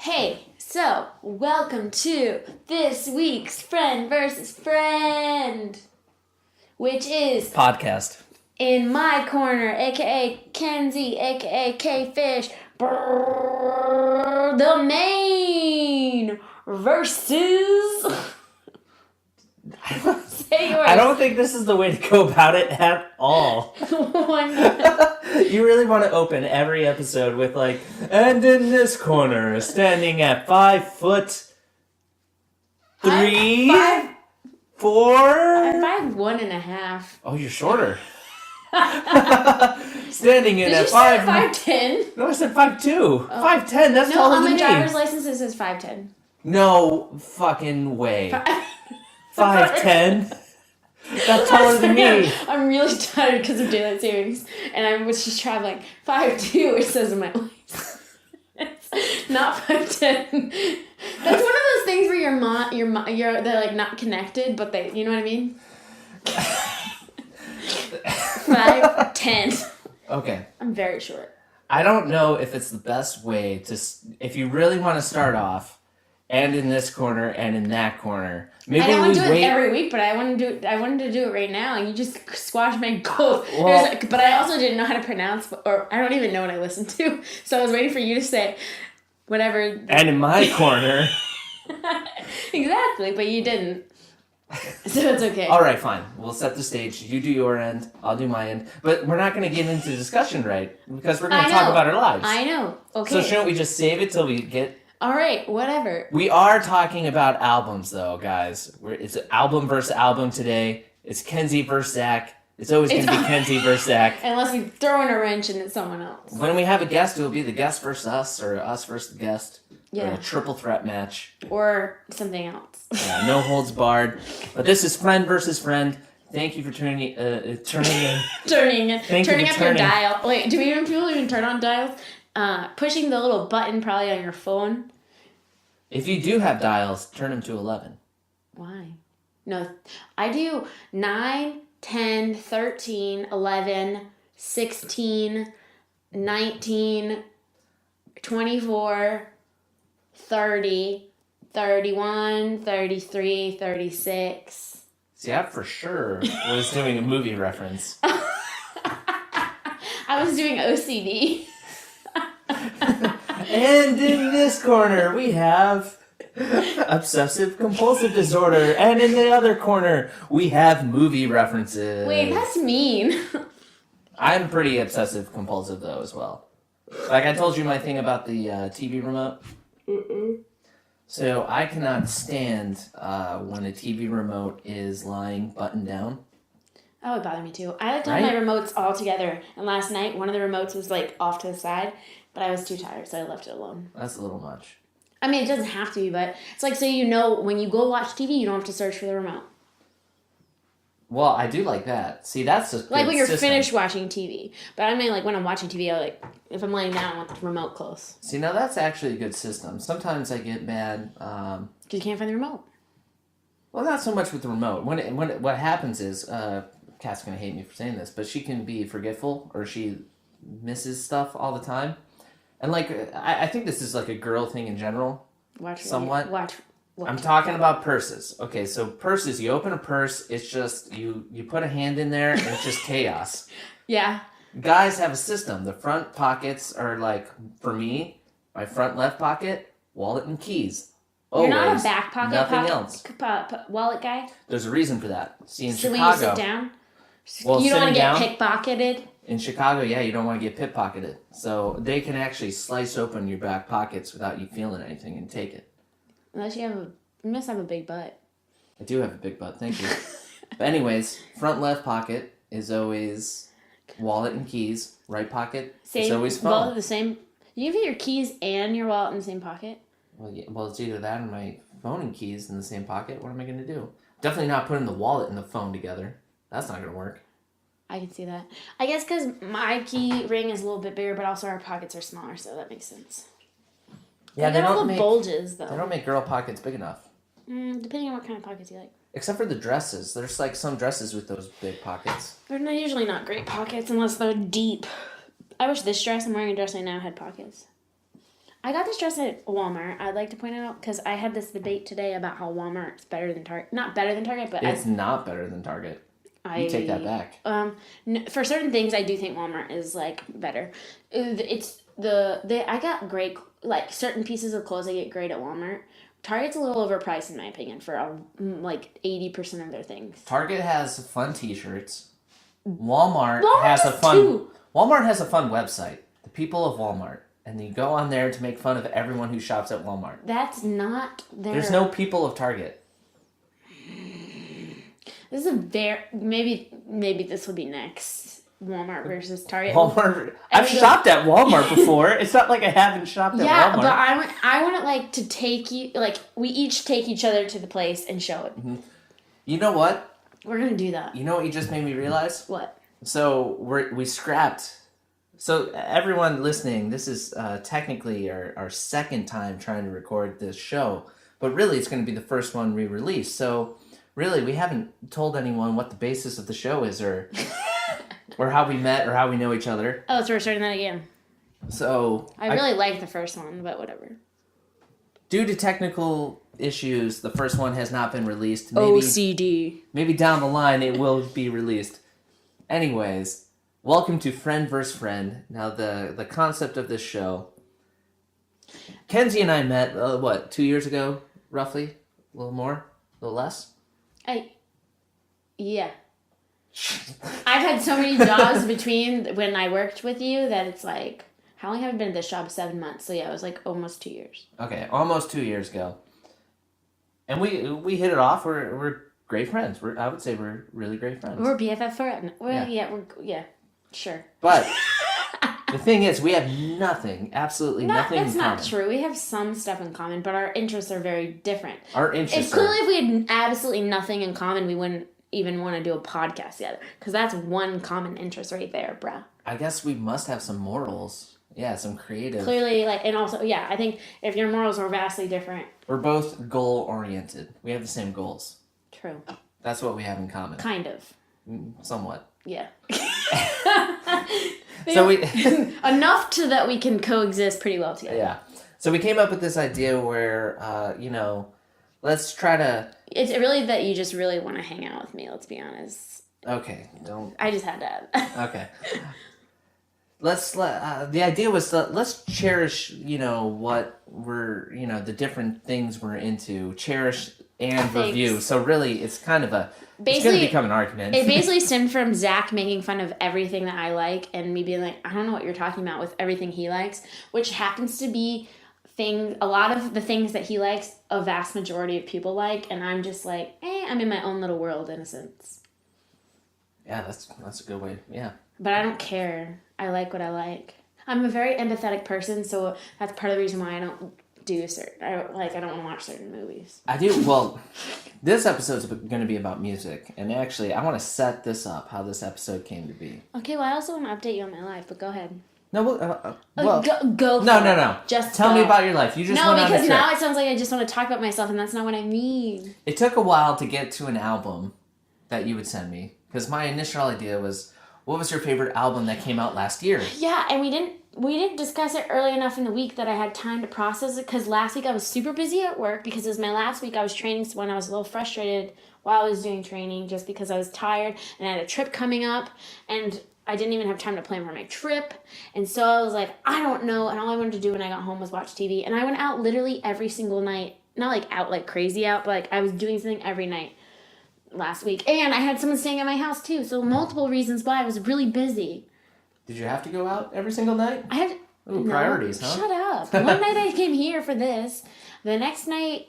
Hey, so welcome to this week's Friend versus Friend, which is podcast. In my corner, aka Kenzie, aka K-Fish, the Maine versus. Say yours. I don't think this is the way to go about it at all. You really want to open every episode with like, and in this corner, standing at 5'3", 4. I'm 5'1.5". Oh, you're shorter. Standing in Did at you say 5'10"? No, I said 5'2". 5'10". That's taller than me. No, on my driver's license it says 5'10". No fucking way. 5'10". That's taller than me. I'm really tired because of daylight savings, and I was just traveling 5'2". It says in my license. It's not 5'10". That's one of those things where they're like not connected, but they, you know what I mean? 5'10". Okay. I'm very short. I don't know if it's the best way to, if you really want to start off, and in this corner and in that corner. Maybe I don't want to do weight. it every week, but I wanted to do it right now, and you just squashed my goals. Well, but I also didn't know how to pronounce, or I don't even know what I listened to, so I was waiting for you to say whatever. And in my corner. Exactly, but you didn't. So it's okay. All right, fine. We'll set the stage. You do your end. I'll do my end. But we're not going to get into discussion, right? Because we're going to talk about our lives. I know. Okay. So shouldn't we just save it till we get... All right, whatever. We are talking about albums, though, guys. It's album versus album today. It's Kenzie versus Zach. It's always going to be Kenzie versus Zach. Unless we throw in a wrench and it's someone else. When we have a guest, it'll be the guest versus us, or us versus the guest. Yeah. Or a triple threat match. Or something else. Yeah, no holds barred. But this is Friend versus Friend. Thank you for turning in. Turning up your dial. Wait, do people even turn on dials? Pushing the little button probably on your phone. If you do have dials, turn them to 11. Why? No, I do 9, 10, 13, 11, 16, 19, 24, 30, 31, 33, 36. See, I for sure was doing a movie reference. I was doing OCD. And in this corner, we have obsessive compulsive disorder. And in the other corner, we have movie references. Wait, that's mean. I'm pretty obsessive compulsive, though, as well. Like I told you my thing about the TV remote. Mm-mm. So I cannot stand when a TV remote is lying buttoned down. That would bother me too. I like to have my remotes all together. And last night, one of the remotes was like off to the side. But I was too tired, so I left it alone. That's a little much. I mean, it doesn't have to be, but it's like so you know when you go watch TV, you don't have to search for the remote. Well, I do like that. See, that's a like when you're system. finished watching TV. But I mean, like when I'm watching TV, I like if I'm laying down, I want the remote close. See, now that's actually a good system. Sometimes I get mad because you can't find the remote. Well, not so much with the remote. What happens is, Kat's gonna hate me for saying this, but she can be forgetful or she misses stuff all the time. And, like, I think this is, like, a girl thing in general. Somewhat. I'm talking about purses. Okay, so purses, you open a purse, it's just, you put a hand in there, and it's just chaos. Yeah. Guys have a system. The front pockets are, like, for me, my front left pocket, wallet and keys. Always. You're not a back pocket nothing else. Wallet guy? There's a reason for that. See, in so Chicago... when you sit down? Well, you don't want to get pickpocketed? In Chicago, yeah, you don't want to get pickpocketed. So they can actually slice open your back pockets without you feeling anything and take it. Unless you must have a big butt. I do have a big butt, thank you. But anyways, front left pocket is always wallet and keys. Right pocket is always phone. Both the same. You can fit your keys and your wallet in the same pocket? Well, yeah, it's either that or my phone and keys in the same pocket. What am I going to do? Definitely not putting the wallet and the phone together. That's not going to work. I can see that. I guess because my key ring is a little bit bigger, but also our pockets are smaller, so that makes sense. Yeah, they don't make bulges though. They don't make girl pockets big enough. Depending on what kind of pockets you like. Except for the dresses. There's like some dresses with those big pockets. They're usually not great pockets unless they're deep. I wish this dress I'm wearing a dress right now had pockets. I got this dress at Walmart. I'd like to point out because I had this debate today about how Walmart's better than Target. Not better than Target, but It's not better than Target. You take that back. For certain things, I do think Walmart is like better. It's I got great like certain pieces of clothes I get great at Walmart. Target's a little overpriced in my opinion for like 80% of their things. Target has fun T-shirts. Walmart has a fun website. The people of Walmart. And you go on there to make fun of everyone who shops at Walmart. That's not their... There's no people of Target. This is maybe this will be next. Walmart versus Target. Walmart. I've shopped at Walmart before. It's not like I haven't shopped at Walmart. Yeah, but I want like to take you like we each take each other to the place and show it. Mm-hmm. You know what? We're gonna do that. You know what you just made me realize? What? So we scrapped. So everyone listening, this is technically our second time trying to record this show, but really it's going to be the first one we release. So really we haven't told anyone what the basis of the show is or how we met or how we know each other. Oh, so we're starting that again. So I really liked the first one, but whatever. Due to technical issues, the first one has not been released. OCD. Maybe down the line it will be released. Anyways... Welcome to Friend vs. Friend. Now, the concept of this show... Kenzie and I met, 2 years ago, roughly? A little more? A little less? Yeah. I've had so many jobs between when I worked with you that it's like... How long have I been at this job? 7 months. So yeah, it was like almost 2 years. Okay, almost 2 years ago. And we hit it off. We're great friends. I would say we're really great friends. We're BFF forever. Well, yeah. Sure. But the thing is, we have nothing, nothing that's in common. That's not true. We have some stuff in common, but our interests are very different. If we had absolutely nothing in common, we wouldn't even want to do a podcast together. Because that's one common interest right there, bruh. I guess we must have some morals. Yeah, some creative... Clearly, and also, yeah, I think if your morals are vastly different... We're both goal-oriented. We have the same goals. True. That's what we have in common. Kind of. Somewhat. Yeah. So we enough to that we can coexist pretty well together. Yeah. So we came up with this idea where let's try to... It's really that you just really want to hang out with me, let's be honest. Okay, don't... I just had to. Okay. The idea was let's cherish, what we're, the different things we're into, cherish and review. So really, it's kind of it's going to become an argument. It basically stemmed from Zach making fun of everything that I like and me being like, I don't know what you're talking about with everything he likes, which happens to be a lot of the things that he likes, a vast majority of people like, and I'm just like, I'm in my own little world in a sense. Yeah, that's a good way, yeah. But I don't care. I like what I like. I'm a very empathetic person, so that's part of the reason why I don't do I don't want to watch certain movies. I do. Well, this episode's going to be about music, and actually, I want to set this up how this episode came to be. Okay, well, I also want to update you on my life, but go ahead. No, go. No. Just tell me about your life. You just went on a trip. Because now it sounds like I just want to talk about myself, and that's not what I mean. It took a while to get to an album that you would send me, because my initial idea was, what was your favorite album that came out last year? Yeah, and we didn't discuss it early enough in the week that I had time to process it, because last week I was super busy at work because it was my last week I was training, so when I was a little frustrated while I was doing training just because I was tired and I had a trip coming up and I didn't even have time to plan for my trip, and so I was like, I don't know, and all I wanted to do when I got home was watch TV, and I went out literally every single night, not like out like crazy out, but like I was doing something every night last week, and I had someone staying at my house too, so multiple reasons why I was really busy. Did you have to go out every single night? I had priorities, huh? Shut up. One night I came here for this. The next night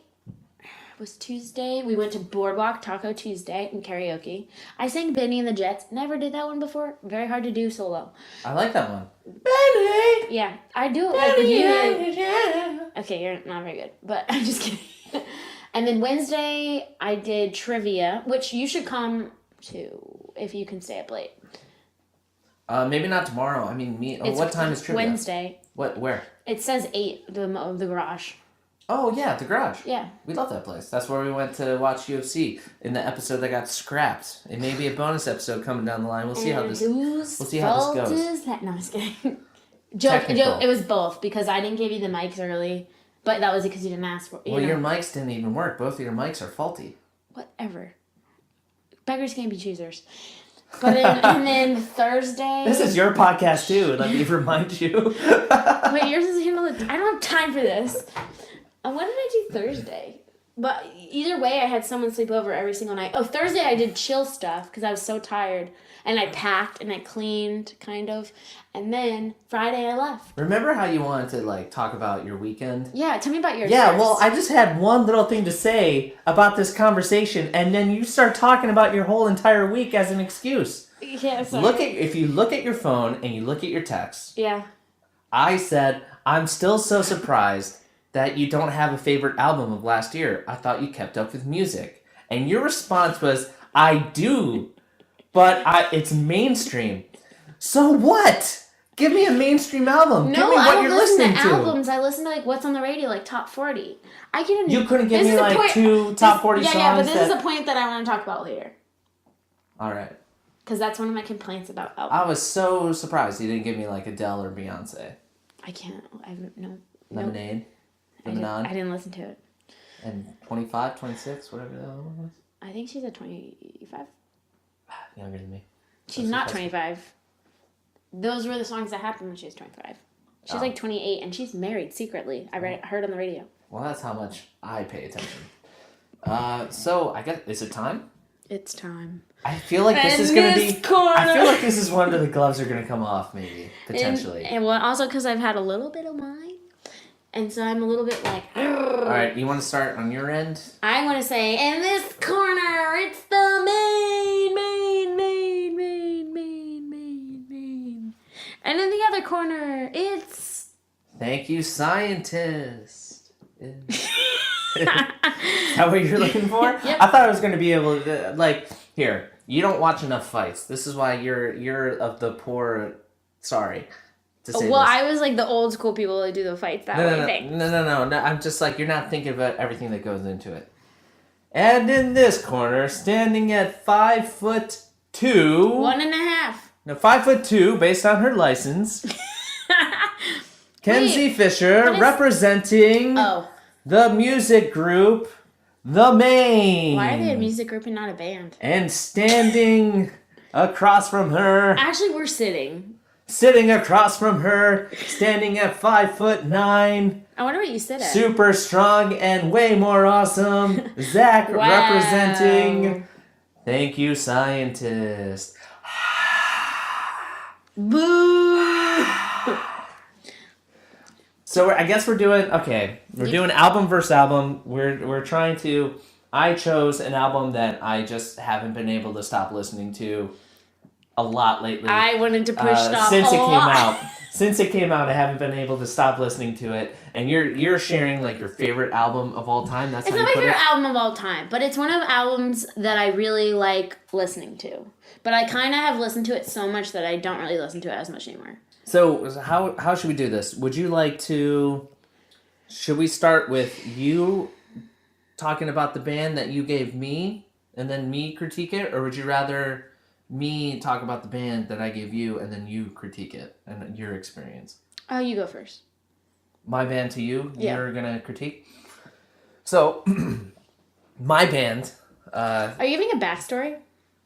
was Tuesday. We went to Boardwalk Taco Tuesday and karaoke. I sang Benny and the Jets. Never did that one before. Very hard to do solo. I like that one. Benny! Yeah, I do it like you. Okay, you're not very good, but I'm just kidding. And then Wednesday, I did trivia, which you should come to if you can stay up late. Maybe not tomorrow. I mean, what time is trivia? Wednesday. What? Where? It says 8, the garage. Oh, yeah, the garage. Yeah. We love that place. That's where we went to watch UFC in the episode that got scrapped. It may be a bonus episode coming down the line. We'll see how this goes. Is that? No, I'm just kidding. technical. It was both because I didn't give you the mics early, but that was because you didn't ask for. Well, your mics didn't even work. Both of your mics are faulty. Whatever. Beggars can't be choosers. But and then Thursday. This is your podcast too. Let me remind you. Wait, yours is handled. I don't have time for this. What did I do Thursday? But either way, I had someone sleep over every single night. Oh, Thursday I did chill stuff because I was so tired. And I packed and I cleaned, kind of. And then Friday I left. Remember how you wanted to like talk about your weekend? Yeah, tell me about yours. Yeah, first. well, I just had one little thing to say about this conversation, and then you start talking about your whole entire week as an excuse. Yeah, sorry. If you look at your phone and you look at your texts. Yeah. I said, I'm still so surprised that you don't have a favorite album of last year. I thought you kept up with music. And your response was, I do, but it's mainstream. So what? Give me a mainstream album. Give me what I don't you're listen listening to albums. I listen to like what's on the radio, like top 40. You couldn't give me like two top 40 songs. Yeah, but this is a point that I want to talk about later. All right. Because that's one of my complaints about albums. I was so surprised you didn't give me like Adele or Beyonce. I can't. I have no. Lemonade. I didn't listen to it. And 25, 26, whatever the other one was. I think she's a 25. Younger than me. She's not 25. Those were the songs that happened when she was 25. She's like 28 and she's married secretly. I heard on the radio. Well, that's how much I pay attention. So I guess, is it time? It's time. I feel like this is going to be... I feel like this is one of the gloves are going to come off, maybe. Potentially. And well, also because I've had a little bit of wine. And so I'm a little bit like... Argh. All right, you want to start on your end? I want to say, in this corner, it's the Maine. And in the other corner, it's... Thank you, scientist. Is that what you're looking for? Yep. I thought I was going to be able to... Like, here, you don't watch enough fights. This is why you're of the poor... Sorry. I was like the old school people who do the fights that way. No. I'm just like, you're not thinking about everything that goes into it. And in this corner, standing at 5'2". 1.5. No, 5'2", based on her license. Kenzie Fisher, representing the music group, The Maine. Why are they a music group and not a band? And standing across from her. Actually, we're sitting. Sitting across from her, standing at 5'9". I wonder what you sit at. Super strong and way more awesome. Zach representing. Thank you, scientist. Boo! So I guess we're doing doing album versus album. We're trying to. I chose an album that I just haven't been able to stop listening to a lot lately. I wanted to push stop since a it lot. came out. Since it came out, I haven't been able to stop listening to it. And you're sharing like your favorite album of all time. That's it's how not you my put favorite it? album of all time, but it's one of albums that I really like listening to. But I kind of have listened to it so much that I don't really listen to it as much anymore. So how should we do this? Would you like to? Should we start with you talking about the band that you gave me, and then me critique it, or would you rather me talk about the band that I gave you, and then you critique it and your experience? Oh, you go first. My band to you, yeah. You're gonna critique. So, my band. Are you giving a backstory?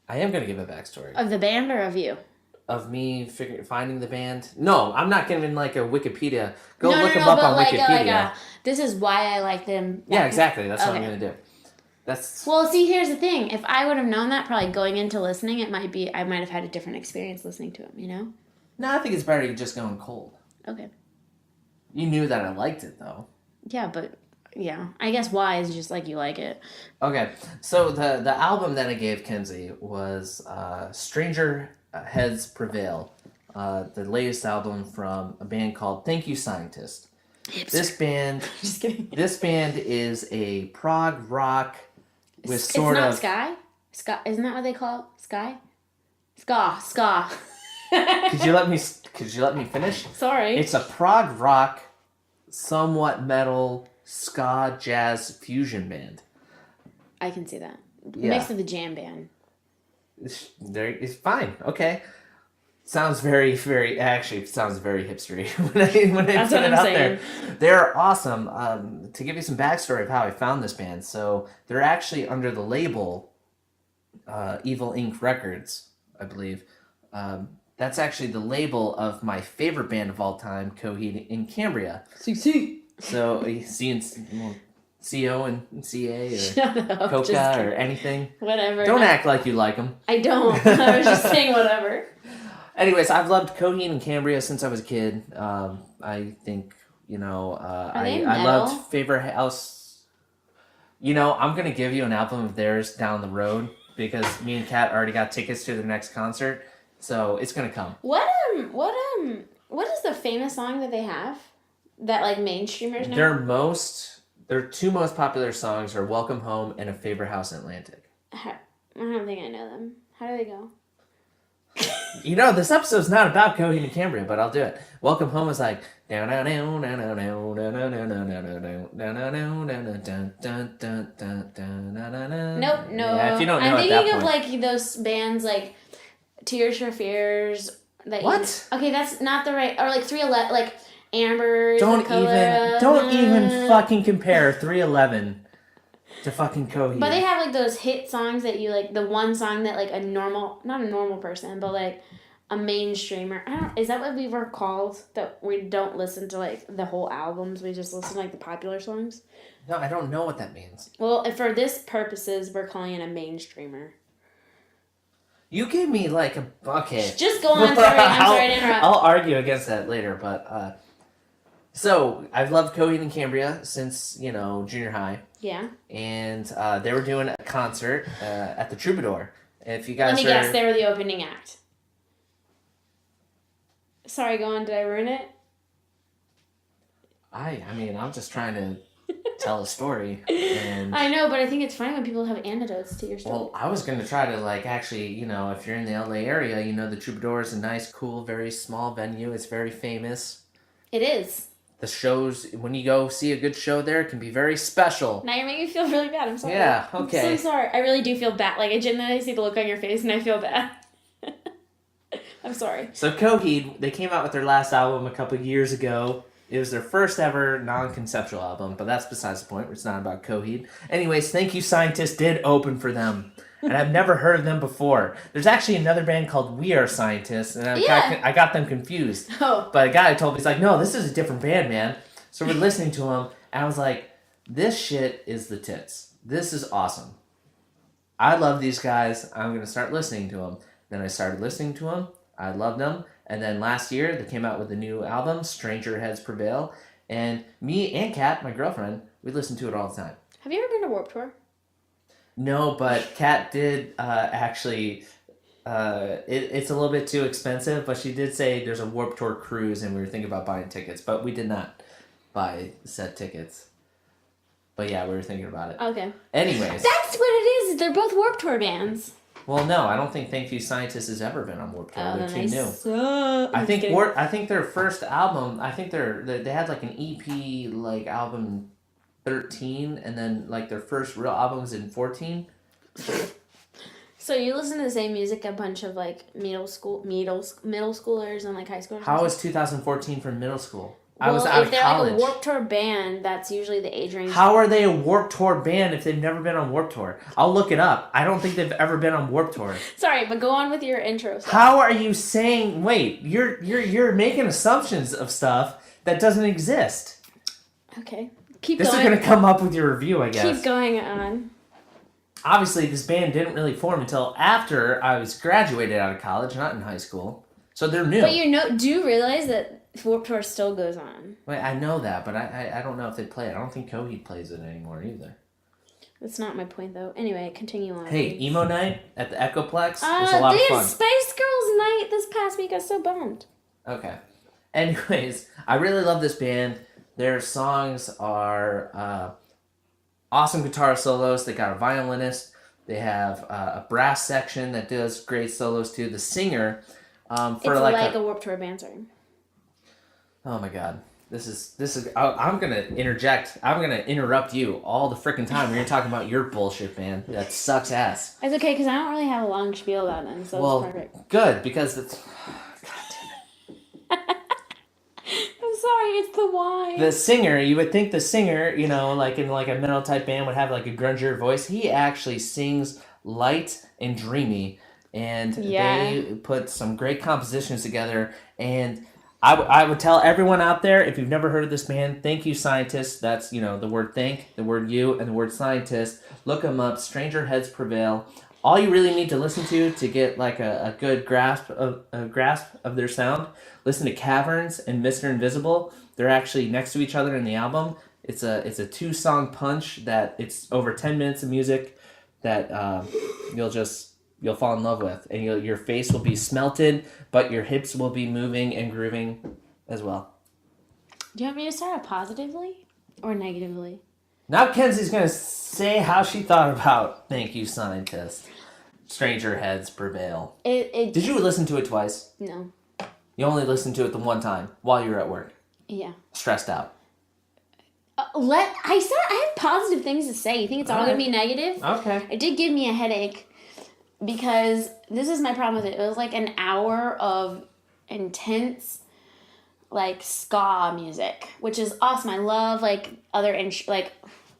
I am gonna give a backstory of the band or of you. Of me finding the band. No, I'm not giving like a Wikipedia. Look them up on like Wikipedia. This is why I like them. Yeah, exactly. That's what I'm gonna do. Well, see, here's the thing. If I would have known that, probably going into listening, I might have had a different experience listening to them. You know? No, I think it's better to just going cold. Okay. You knew that I liked it though. Yeah, but yeah, I guess why is just like you like it. Okay, so the album that I gave Kenzie was Stranger Heads Prevail, the latest album from a band called Thank You, Scientist. This band, just kidding. This band is a prog rock with it's not Sky. Isn't that what they call it? Sky? Ska. Could you let me finish? Sorry. It's a prog rock, somewhat metal, ska jazz fusion band. I can see that. Yeah. Mixed with the jam band. It's fine. Okay. sounds very, very, actually, it sounds very hipstery when I That's put what it I'm out saying. there. They're awesome. To give you some backstory of how I found this band, so they're actually under the label Evil Inc. Records, I believe. That's actually the label of my favorite band of all time, Coheed and Cambria. CC. So C and well, CO and CA or Shut up. Just Coca or kidding. anything. Whatever. Don't act like you like them. I don't. I was just saying whatever. Anyways, I've loved Coheed and Cambria since I was a kid. I think, I loved Favorite House. I'm going to give you an album of theirs down the road because me and Kat already got tickets to their next concert. So it's going to come. What is the famous song that they have that like mainstreamers know? Their two most popular songs are Welcome Home and A Favorite House in Atlantic. I don't think I know them. How do they go? This episode's not about Coheed and Cambria, but I'll do it. Welcome Home is like nope, no. Yeah, if you don't know I'm at that thinking of point. like those bands like Tears for Fears. What? Okay, that's not the right. Or like 311, like Amber. Don't even fucking compare 311 to fucking Coheed. But they have like those hit songs that you like. The one song that like not a normal person, but like a mainstreamer. Is that what we were called? That we don't listen to like the whole albums. We just listen to like the popular songs. No, I don't know what that means. Well, for this purposes, we're calling it a mainstreamer. You gave me like a okay. Just go on. Sorry, I'm sorry to interrupt. I'll argue against that later, but so I've loved Coheed and Cambria since junior high. Yeah. And they were doing a concert at the Troubadour. If you guys Let me guess, they were the opening act. Sorry, go on. Did I ruin it? I'm just trying to tell a story. And I know, but I think it's funny when people have antidotes to your story. well, I was going to try to actually, if you're in the LA area, the Troubadour is a nice, cool, very small venue. It's very famous. It is. The shows, when you go see a good show there, can be very special. Now you're making me feel really bad. I'm sorry. Yeah, okay. I'm so sorry. I really do feel bad. Like, I genuinely see the look on your face and I feel bad. I'm sorry. So Coheed, they came out with their last album a couple years ago. It was their first ever non-conceptual album, but that's besides the point. It's not about Coheed. Anyways, Thank You Scientist did open for them. And I've never heard of them before. There's actually another band called We Are Scientists, and I got them confused. Oh. But a guy told me, he's like, no, this is a different band, man. So we're listening to them, and I was like, this shit is the tits. This is awesome. I love these guys. I'm going to start listening to them. Then I started listening to them. I loved them. And then last year, they came out with a new album, Stranger Heads Prevail. And me and Kat, my girlfriend, we listen to it all the time. Have you ever been to Warped Tour? No, but Kat did actually. It's a little bit too expensive, but she did say there's a Warped Tour cruise, and we were thinking about buying tickets, but we did not buy said tickets. But yeah, we were thinking about it. Okay. Anyways. That's what it is. They're both Warped Tour bands. Well, no, I don't think Thank You Scientist has ever been on Warped Tour. They're too new. Suck. I think their first album. I think they had like an EP like album 13, and then like their first real album was in 14. So you listen to the same music a bunch of like middle schoolers and like high schoolers? How was 2014 for middle school? Well, I was out of college. If they're like a Warped Tour band, that's usually the age range. How are they a Warped Tour band if they've never been on Warped Tour? I'll look it up. I don't think they've ever been on Warped Tour. Sorry, but go on with your intro stuff. How are you saying? Wait, you're making assumptions of stuff that doesn't exist. Okay, keep this going. This is gonna come up with your review, I guess. Keep going on. Obviously, this band didn't really form until after I was graduated out of college, not in high school. So they're new. But do you realize that Warped Tour still goes on? Wait, I know that, but I don't know if they play it. I don't think Coheed plays it anymore either. That's not my point, though. Anyway, continue on. Hey, emo night at the Echoplex was a lot of they fun. had Spice Girls night this past week. I was so bummed. Okay. Anyways, I really love this band. Their songs are awesome guitar solos. They got a violinist. They have a brass section that does great solos too. The singer, It's like a Warped Tour band, sorry. Oh my god. This is. I'm gonna interject. I'm gonna interrupt you all the freaking time when you're talking about your bullshit, man. That sucks ass. It's okay because I don't really have a long spiel about them, so it's perfect. Good because it's It's the why. The singer, you would think the singer, you know, like in like a metal type band would have like a grungier voice. He actually sings light and dreamy, and they put some great compositions together. And I would tell everyone out there, if you've never heard of this band, Thank You Scientist. That's, you know, the word thank, the word you, and the word scientist. Look them up. Stranger Heads Prevail. All you really need to listen to get like a good grasp of their sound. Listen to Caverns and Mr. Invisible. They're actually next to each other in the album. It's a 2-song punch that it's over 10 minutes of music that you'll fall in love with, and your face will be smelted, but your hips will be moving and grooving as well. Do you want me to start out positively or negatively? Now Kenzie's going to say how she thought about Thank You Scientist. Stranger Heads Prevail. Did you listen to it twice? No. You only listened to it the one time while you were at work? Yeah. Stressed out. I have positive things to say. You think it's all going to be negative? Okay. It did give me a headache because this is my problem with it. It was like an hour of intense like ska music, which is awesome. I love like other like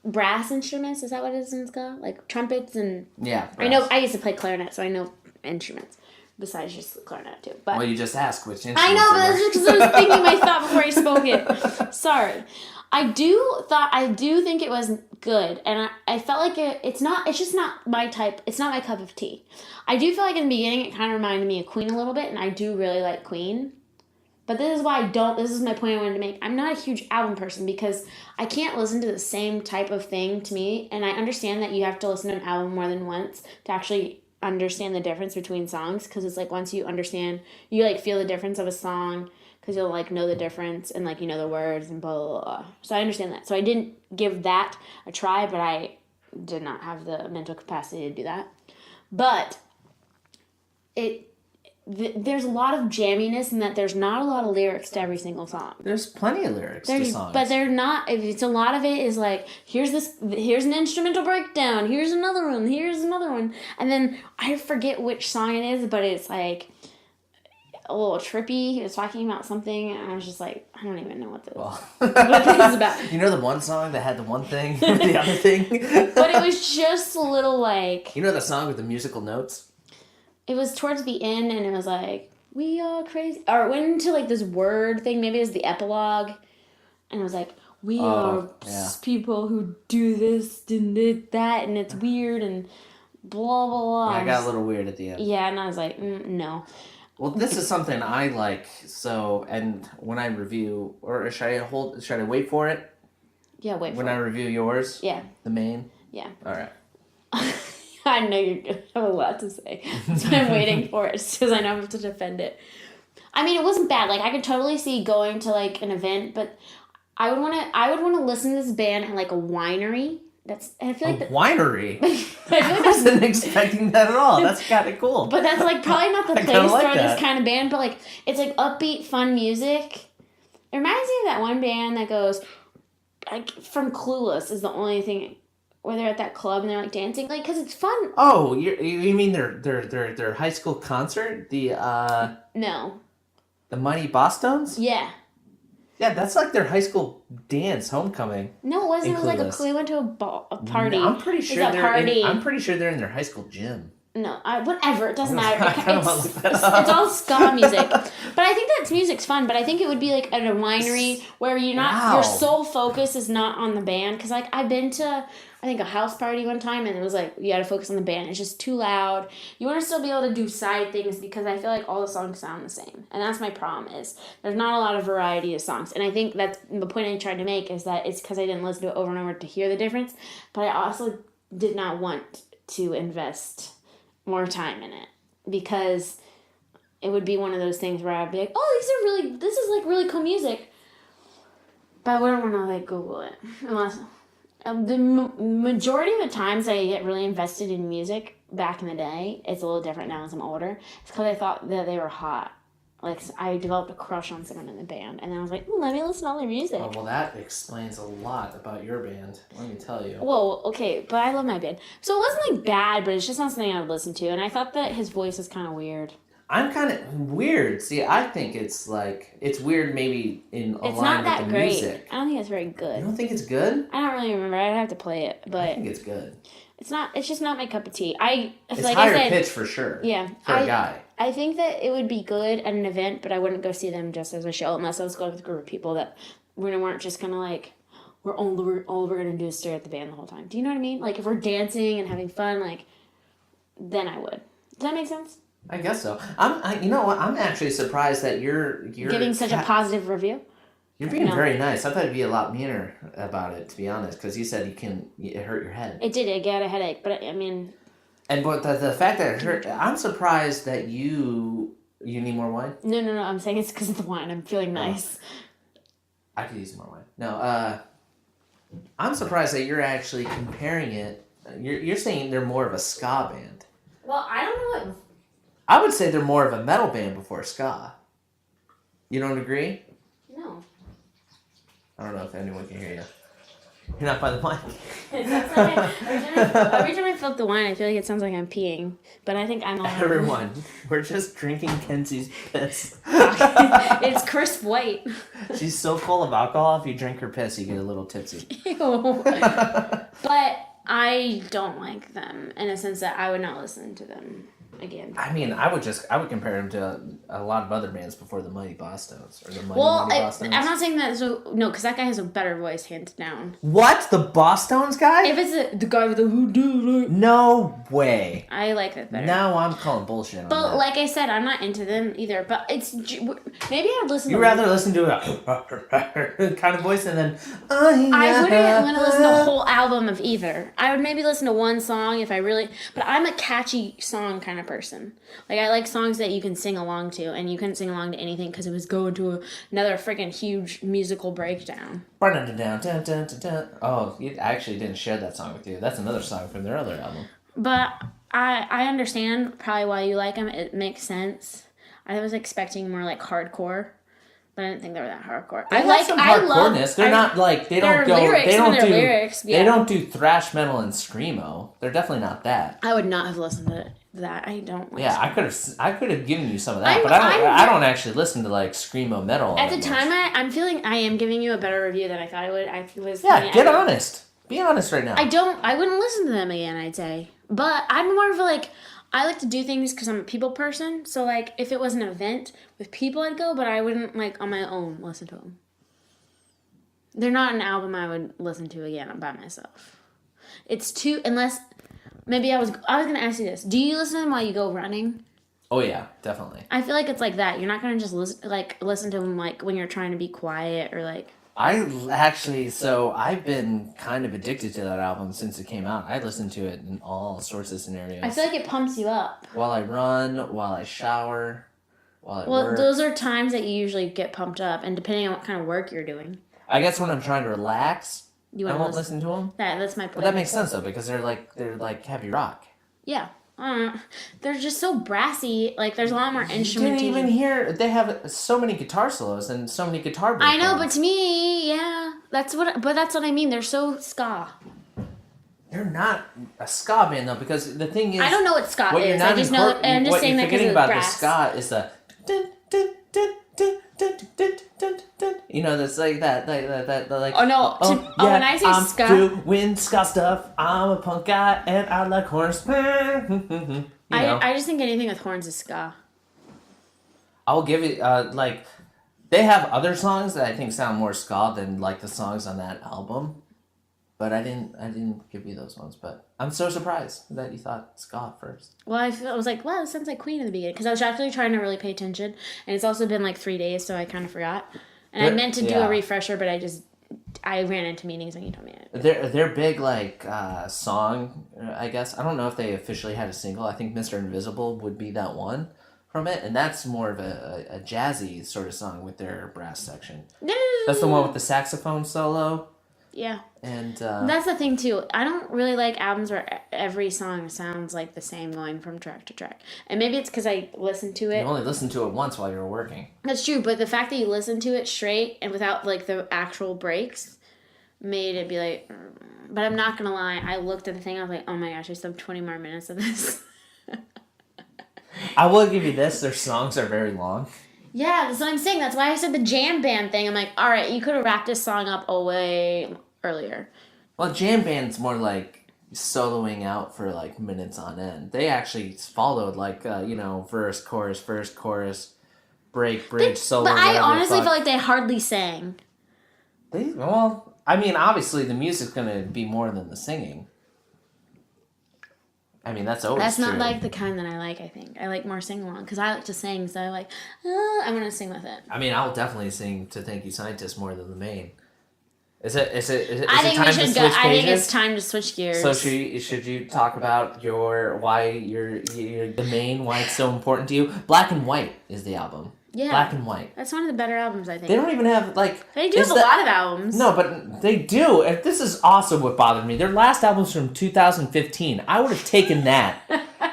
brass instruments. Is that what it is in ska? Like trumpets and brass. I know I used to play clarinet, so I know instruments besides just the clarinet too. But well, you just asked which instrument. I know, but that's just because I was thinking my thought before I spoke it. Sorry. I do think it was good, and I felt like it's just not my type. It's not my cup of tea. I do feel like in the beginning it kind of reminded me of Queen a little bit, and I do really like Queen. But this is why this is my point I wanted to make. I'm not a huge album person because I can't listen to the same type of thing to me, and I understand that you have to listen to an album more than once to actually understand the difference between songs, because it's like once you understand, you like feel the difference of a song, because you'll like know the difference and like you know the words and blah, blah, blah. So I understand that. So I didn't give that a try, but I did not have the mental capacity to do that. But there's a lot of jamminess in that there's not a lot of lyrics to every single song. There's plenty of lyrics to songs. But they're not, it's a lot of it is like, here's an instrumental breakdown, here's another one. And then I forget which song it is, but it's like a little trippy. He was talking about something, and I was just like, I don't even know what what this is about. You know the one song that had the one thing and the other thing? But it was just a little like... You know the song with the musical notes? It was towards the end, and it was like, we are crazy. Or it went into like this word thing. Maybe it was the epilogue. And it was like, we are people who do this and that, and it's weird, and blah, blah, blah. Yeah, I got a little weird at the end. Yeah, and I was like, no. Well, this is something I like, so, and when I review, or should I wait for it? Yeah, wait for it. When I review yours? Yeah. The Maine? Yeah. All right. I know you're going to have a lot to say. That's why I'm waiting for it, because I know I have to defend it. I mean, it wasn't bad. Like, I could totally see going to, like, an event, but I would want to listen to this band at, like, a winery. I feel like winery? I wasn't expecting that at all. That's kind of cool. But that's, like, probably not the place for this kind of band, but, like, it's, like, upbeat, fun music. It reminds me of that one band that goes, like, from Clueless is the only thing... Where they're at that club and they're like dancing, like, because it's fun. Oh, you mean their high school concert? No. The Mighty Bosstones? Yeah. Yeah, that's like their high school dance homecoming. No, it wasn't. It was like they went to a party. No, I'm pretty sure they're in their high school gym. No, whatever. It doesn't matter. It's all ska music. But I think that music's fun. But I think it would be like at a winery where your sole focus is not on the band. Because like I've been to, I think, a house party one time, and it was like you got to focus on the band. It's just too loud. You want to still be able to do side things because I feel like all the songs sound the same, and that's my problem. Is there's not a lot of variety of songs, and I think that's the point I tried to make is that it's because I didn't listen to it over and over to hear the difference, but I also did not want to invest more time in it because it would be one of those things where I'd be like, oh, this is like really cool music, but I wouldn't want to like Google it unless the majority of the times I get really invested in music back in the day, it's a little different now as I'm older. It's because I thought that they were hot. Like, I developed a crush on someone in the band, and then I was like, let me listen to all their music. Oh, well, that explains a lot about your band, let me tell you. Well, okay, but I love my band. So it wasn't, like, bad, but it's just not something I would listen to, and I thought that his voice was kind of weird. I'm kind of weird. See, I think it's weird maybe in It's line not that with the great. music. I don't think it's very good. You don't think it's good? I don't really remember. I'd have to play it, but I think it's good. it's not. It's just not my cup of tea. It's like higher I said, pitch for sure. Yeah, for a guy. I think that it would be good at an event, but I wouldn't go see them just as a show unless I was going with a group of people that weren't just gonna like all we're gonna do is stare at the band the whole time. Do you know what I mean? Like if we're dancing and having fun, like then I would. Does that make sense? I guess so. You know what? I'm actually surprised that you're giving such a positive review. You're being very nice. I thought it'd be a lot meaner about it, to be honest, because you said it hurt your head. It did. It got a headache, but I mean. And but the fact that it hurt, I'm surprised that you need more wine. No. I'm saying it's because of the wine. I'm feeling nice. I could use some more wine. No, I'm surprised that you're actually comparing it. You're saying they're more of a ska band. Well, I don't know what. I would say they're more of a metal band before ska. You don't agree? No. I don't know if anyone can hear you. You're not by the mic. Every time I feel the wine, I feel like it sounds like I'm peeing. But I think I'm all Everyone, we're just drinking Kenzie's piss. It's crisp white. She's so full of alcohol, if you drink her piss, you get a little tipsy. Ew. But I don't like them in a sense that I would not listen to them again. I mean, I would compare them to a lot of other bands before the Mighty Bosstones or the Mighty Bosstones. I'm not saying that. So no, because that guy has a better voice, hands down. What? The Bosstones guy? If it's the guy with the hoodoo, no way. I like that better. Now I'm calling bullshit on that. But like I said, I'm not into them either. But it's maybe I'd listen. You'd rather listen to a kind of voice and then. I wouldn't want to listen to a whole album of either. I would maybe listen to one song if I really. But I'm a catchy song kind of person. Like I like songs that you can sing along to, and you couldn't sing along to anything because it was going to another freaking huge musical breakdown. Oh, I actually didn't share that song with you. That's another song from their other album. But I understand probably why you like them. It makes sense. I was expecting more like hardcore, but I didn't think they were that hardcore. They have some hardcoreness. They're not like they don't go. They don't do lyrics. Yeah. They don't do thrash metal and screamo. They're definitely not that. I would not have listened to that. I don't. Like screamo. I could have given you some of that, but I don't actually listen to like screamo metal. At the time, I'm feeling I am giving you a better review than I thought I would. Get honest. Be honest right now. I wouldn't listen to them again. I'd say, but I'm more of I like to do things because I'm a people person. So, like, if it was an event with people, I'd go, but I wouldn't, like, on my own, listen to them. They're not an album I would listen to again by myself. It's too, unless, maybe I was going to ask you this. Do you listen to them while you go running? Oh, yeah, definitely. I feel like it's like that. You're not going to just listen to them, like, when you're trying to be quiet or, like... I've been kind of addicted to that album since it came out. I listen to it in all sorts of scenarios. I feel like it pumps you up. While I run, while I shower, while I work. Those are times that you usually get pumped up, and depending on what kind of work you're doing. I guess when I'm trying to relax, I won't listen to them. That's my point. But that makes sense, though, because they're like heavy rock. Yeah. They're just so brassy. Like, there's a lot more instrumentation. You didn't even hear. They have so many guitar solos and so many guitar breakdowns. I know, but to me, yeah, that's what I mean. They're so ska. They're not a ska band though, because the thing is, I don't know what ska is. I just know. I'm just saying that because of the brass. What you're forgetting about the ska is the. You know, that's like that, like. Oh no! When I say ska, I'm doing ska stuff. I'm a punk guy and I like horns. I just think anything with horns is ska. I'll give it like they have other songs that I think sound more ska than like the songs on that album, but I didn't give you those ones. But I'm so surprised that you thought ska first. Well, I was like, wow, this sounds like Queen in the beginning because I was actually trying to really pay attention, and it's also been like 3 days, so I kind of forgot. And I meant to do a refresher, but I ran into meetings when you told me it. Their big like song, I guess. I don't know if they officially had a single. I think Mr. Invisible would be that one from it, and that's more of a jazzy sort of song with their brass section. That's the one with the saxophone solo. Yeah. And that's the thing too. I don't really like albums where every song sounds like the same going from track to track. And maybe it's because I listened to it. You only listened to it once while you were working. That's true, but the fact that you listened to it straight and without like the actual breaks made it be like. But I'm not gonna lie. I looked at the thing. I was like, oh my gosh, I still have 20 more minutes of this. I will give you this. Their songs are very long. Yeah, that's what I'm saying. That's why I said the jam band thing. I'm like, all right, you could have wrapped this song up way earlier. Well, jam band's more like soloing out for like minutes on end. They actually followed like verse, chorus, break, bridge, solo. But I honestly feel like they hardly sang. I mean, obviously the music's gonna be more than the singing. I mean, that's always true. That's not like the kind that I like, I think. I like more sing-along, because I like to sing, so I I want to sing with it. I mean, I'll definitely sing to Thank You Scientist more than the Maine. Is it time to switch pages? I think it's time to switch gears. So should you talk about why the Maine, why it's so important to you? Black and White is the album. Yeah. Black and White. That's one of the better albums, I think. They don't even have, like... They do have a lot of albums. No, but they do. If this is also what bothered me. Their last album's from 2015. I would have taken that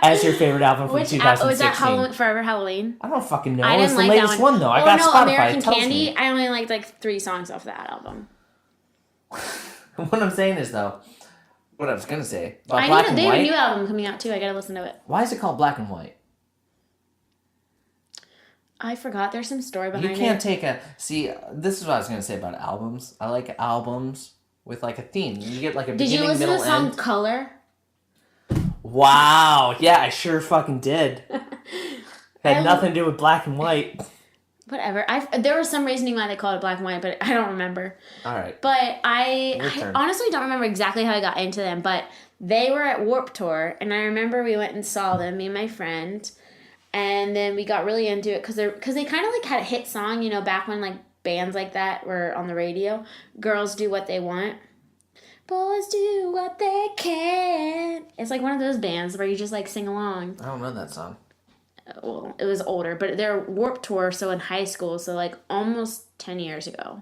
as your favorite album from 2016. Was that Forever Halloween? I don't fucking know. I didn't It's the like latest that one. though. I got Spotify. American It tells Candy, me. I only liked like 3 songs off that album. What I'm saying is, though... What I was going to say... They have a new album coming out, too. I gotta listen to it. Why is it called Black and White? I forgot. There's some story behind it. You can't take a... See, this is what I was going to say about albums. I like albums with, like, a theme. You get, like, a beginning, middle, end. Did you listen to the song Color? Wow. Yeah, I sure fucking did. Had nothing to do with Black and White. Whatever. There was some reasoning why they called it Black and White, but I don't remember. All right. But I honestly don't remember exactly how I got into them, but they were at Warped Tour, and I remember we went and saw them, me and my friend. And then we got really into it because they kind of like had a hit song, back when like bands like that were on the radio. Girls Do What They Want. Boys do what they can. It's like one of those bands where you just like sing along. I don't know that song. Well, it was older, but they're Warped Tour, so in high school, so like almost 10 years ago.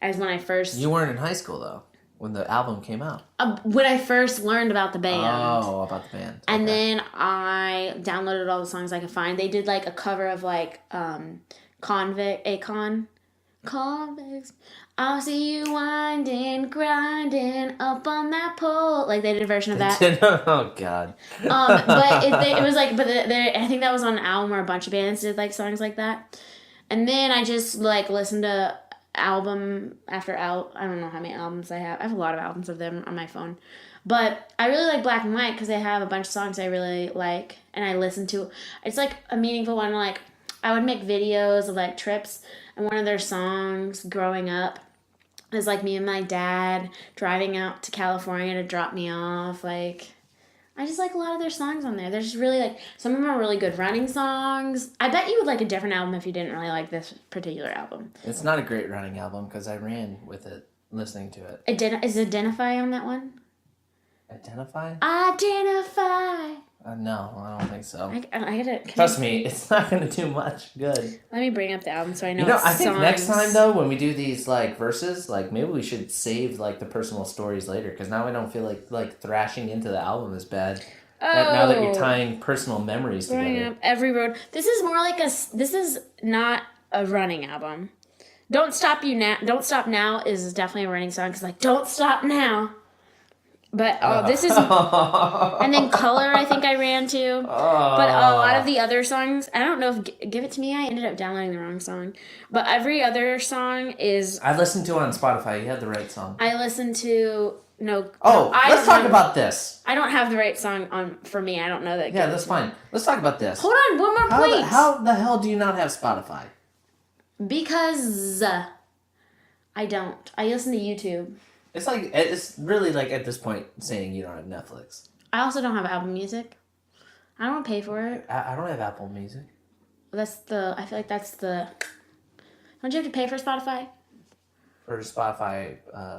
As when I first... You weren't in high school though. When the album came out. When I first learned about the band. Oh, about the band. And then I downloaded all the songs I could find. They did like a cover of like Convicts. I'll see you winding, grinding up on that pole. Like they did a version of that. Oh God. But it was like, I think that was on an album where a bunch of bands did like songs like that. And then I just like listened to album after album. I don't know how many albums I have. I have a lot of albums of them on my phone. But I really like Black and White because they have a bunch of songs I really like and I listen to. It's like a meaningful one. Like I would make videos of like trips, and one of their songs growing up is like me and my dad driving out to California to drop me off. Like I just like a lot of their songs on there. They're just really like, some of them are really good running songs. I bet you would like a different album if you didn't really like this particular album. It's not a great running album because I ran with it, listening to it. Is Identify on that one? Identify? Identify. No, I don't think so. I gotta... Trust me, it's not going to do much good. Let me bring up the album so I know I think next time, though, when we do these, like, verses, like, maybe we should save, like, the personal stories later, because now I don't feel like thrashing into the album is bad. Now that you're tying personal memories together. Up every road. This is more like this is not a running album. Don't Stop Now is definitely a running song, because, like, don't stop now. But this is... And then Color, I think I ran to. But a lot of the other songs... I don't know if... Give It To Me, I ended up downloading the wrong song. But every other song is... I listened to it on Spotify. You had the right song. I listened to... No. Let's talk about this. I don't have the right song on for me. I don't know that. Yeah, that's fine. Let's talk about this. Hold on, one more point. How the hell do you not have Spotify? Because I don't. I listen to YouTube. It's really like at this point saying you don't have Netflix. I also don't have Apple Music. I don't pay for it. I don't have Apple Music. I feel like that's the... Don't you have to pay for Spotify? For Spotify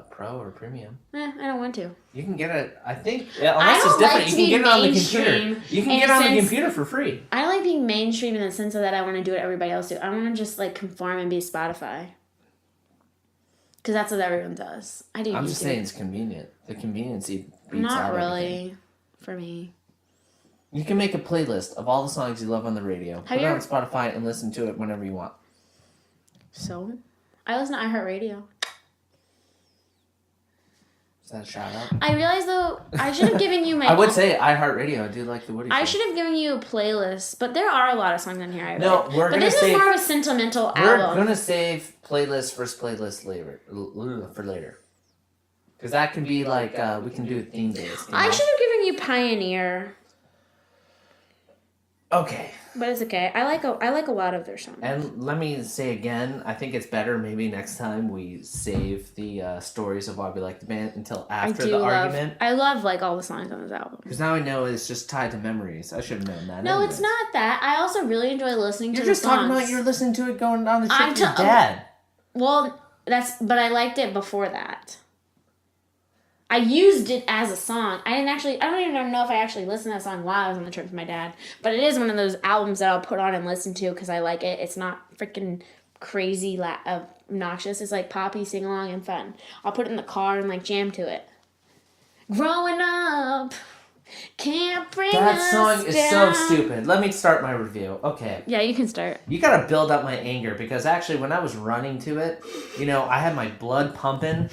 Pro or Premium. I don't want to. You can get it, I think, unless it's different, you can get it on the computer. You can get it on the computer for free. I like being mainstream in the sense of that I want to do what everybody else do. I want to just like conform and be Spotify. Because that's what everyone does. I do. I'm just saying it's convenient. The conveniency beats out Not really, everything. for me. You can make a playlist of all the songs you love on the radio. Put it on Spotify and listen to it whenever you want. So, I listen to iHeartRadio. Is that a shout out? I realize though, I should have given you my. I would say iHeartRadio. I do like the Woody. I song. should have given you a playlist, but there are a lot of songs on here. No, we're but gonna this save. is more of a sentimental We're album. gonna save playlist first playlist later for later. Because that can be like we can do theme days. I should have given you Pioneer. Okay. But it's okay. I like a lot of their songs. And let me say again, I think it's better maybe next time we save the stories of why we like the band until after the argument. I love like all the songs on this album. Because now I know it's just tied to memories. I should have known that. No, anyways. it's not that. I also really enjoy listening to the songs. You're just talking about you're listening to it going on the trip with your dad. Well, but I liked it before that. I used it as a song. I don't even know if I actually listened to that song while I was on the trip with my dad. But it is one of those albums that I'll put on and listen to because I like it. It's not freaking crazy obnoxious. It's like poppy, sing along, and fun. I'll put it in the car and like jam to it. Growing up, can't bring That us song is down. so stupid. Let me start my review. Okay. Yeah, you can start. You gotta build up my anger because actually when I was running to it, I had my blood pumping.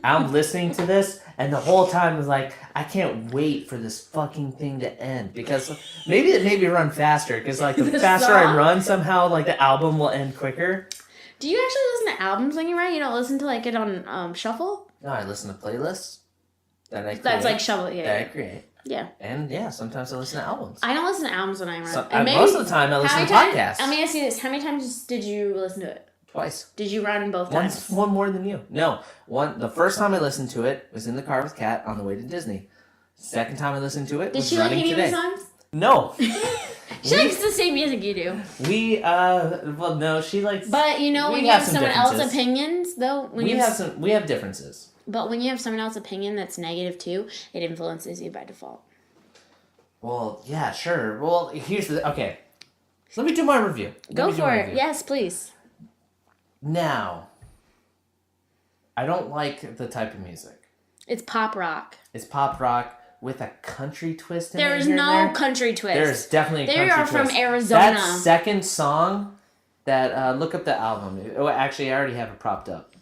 I'm listening to this and the whole time was like, I can't wait for this fucking thing to end because maybe it made me run faster because like the faster song? I run somehow like the album will end quicker. Do you actually listen to albums when you run? You don't listen to like it on shuffle? No, I listen to playlists that I create. That's like shuffle, yeah. That I create. Yeah. And yeah, sometimes I listen to albums. I don't listen to albums when I run. So, And most of the time I listen to podcasts. Let me ask you this. How many times did you listen to it? Twice. Did you run both times? One more than you. No. The first time I listened to it was in the car with Kat on the way to Disney. Second time I listened to it Did was she like running any of today. the songs? No. She likes the same music you do. Well, no, she likes... But we when you have have some someone else's differences. opinions, though... We have differences. But when you have someone else's opinion that's negative too, it influences you by default. Well, yeah, sure. Well, here's the... Okay. Let me do my review. Go for it. Yes, please. Now, I don't like the type of music. It's pop rock. It's pop rock with a country twist in it. There is here and no there. country twist. There is definitely a They country are twist. from Arizona. That second song, look up the album. Oh, actually, I already have it propped up.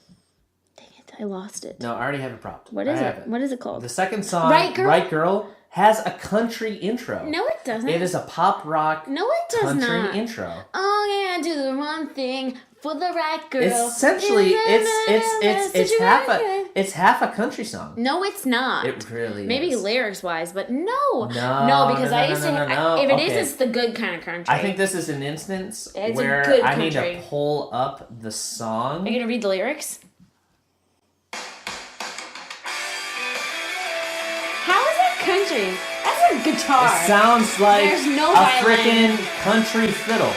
Dang it, I lost it. No, I already have it propped. What is it? What is it called? The second song, Right Girl? has a country intro. No, it doesn't. It is a pop rock No, it does country not. intro. Oh yeah, do the one thing for the right girl. It's essentially it's half a country song. No, it's not. It really Maybe is. lyrics wise, but no, because I used to. If it is, it's the good kind of country. I think this is an instance It's a where good I need country. to pull up the song. Are you gonna read the lyrics? How is that country? That's a guitar. It sounds like There's no a violin. freaking country fiddle.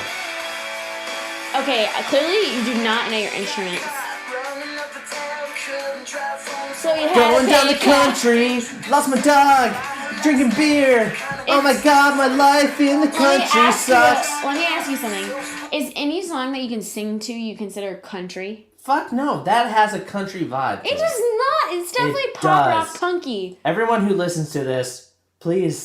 Okay, clearly you do not know your instruments. So you have Going to down the pay country, lost my dog, drinking beer. Oh my god, my life in the country sucks. Let me ask you something. Is any song that you can sing to you consider country? Fuck no, that has a country vibe. to It does not. It's definitely It pop does. rock punky. Everyone who listens to this, please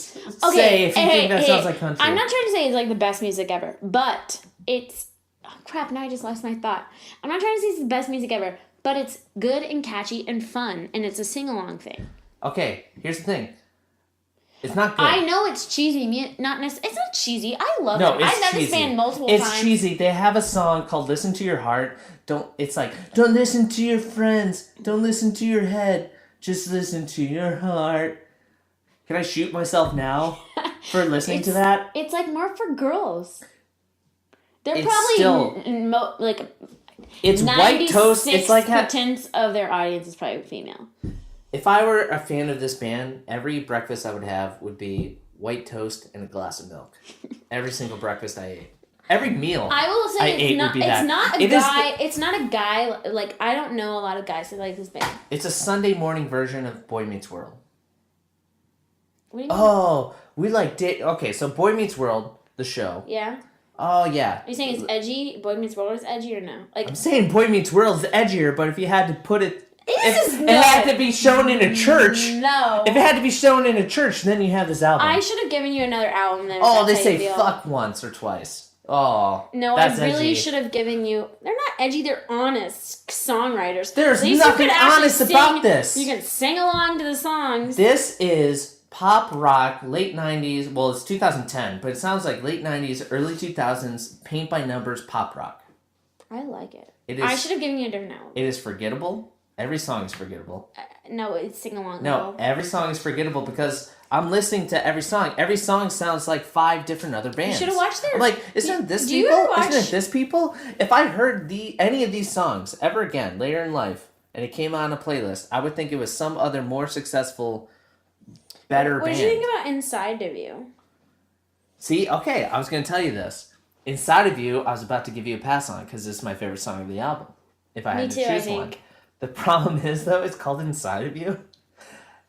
say if you think that sounds like country. I'm not trying to say it's like the best music ever, but it's... Oh, crap, now I just lost my thought. I'm not trying to say it's the best music ever, but it's good and catchy and fun, and it's a sing-along thing. Okay, here's the thing. It's not good. I know it's cheesy. Not necessarily. It's not cheesy. I love No, it. it's I've met cheesy. this band multiple times. It's cheesy. They have a song called "Listen to Your Heart." Don't listen to your friends. Don't listen to your head. Just listen to your heart. Can I shoot myself now for listening to that? It's like more for girls. They're It's probably still- like It's white toast. It's like % of their audience is probably female. if I were a fan of this band, every breakfast I would have would be white toast and a glass of milk. Every single breakfast I ate. Every meal I will say I it's ate not. would be that. It's not a It is guy. It's not a guy. Like I don't know a lot of guys that like this band. It's a Sunday morning version of Boy Meets World. What do you mean? Oh, we like okay, so Boy Meets World, the show. Yeah. Oh yeah. Are you saying it's edgy? Boy Meets World is edgy or no? Like I'm saying Boy Meets World is edgier, but if you had to put it, This is it had to be shown in a church. No. If it had to be shown in a church, then you have this album. I should have given you another album then. Oh, if they that's how you say feel. fuck once or twice. Oh, No, that's I really edgy. should have given you. They're not edgy. They're honest songwriters. There's At least you nothing could actually honest about this. You can sing along to the songs. This is pop rock, late 90s. Well, it's 2010, but it sounds like late 90s, early 2000s, paint by numbers pop rock. I like it. It is, I should have given you a different album. It is forgettable. Every song is forgettable. No, it's sing along. No, every song is forgettable because I'm listening to every song. Every song sounds like 5 different other bands. You should have watched theirs. I'm like, isn't it this do you people? ever watch- Isn't it this people? If I heard any of these songs ever again later in life and it came on a playlist, I would think it was some other more successful, better What band. did you think about Inside of You? See, okay, I was going to tell you this. Inside of You, I was about to give you a pass on because this is my favorite song of the album. If I had to choose one. The problem is, though, it's called Inside of You.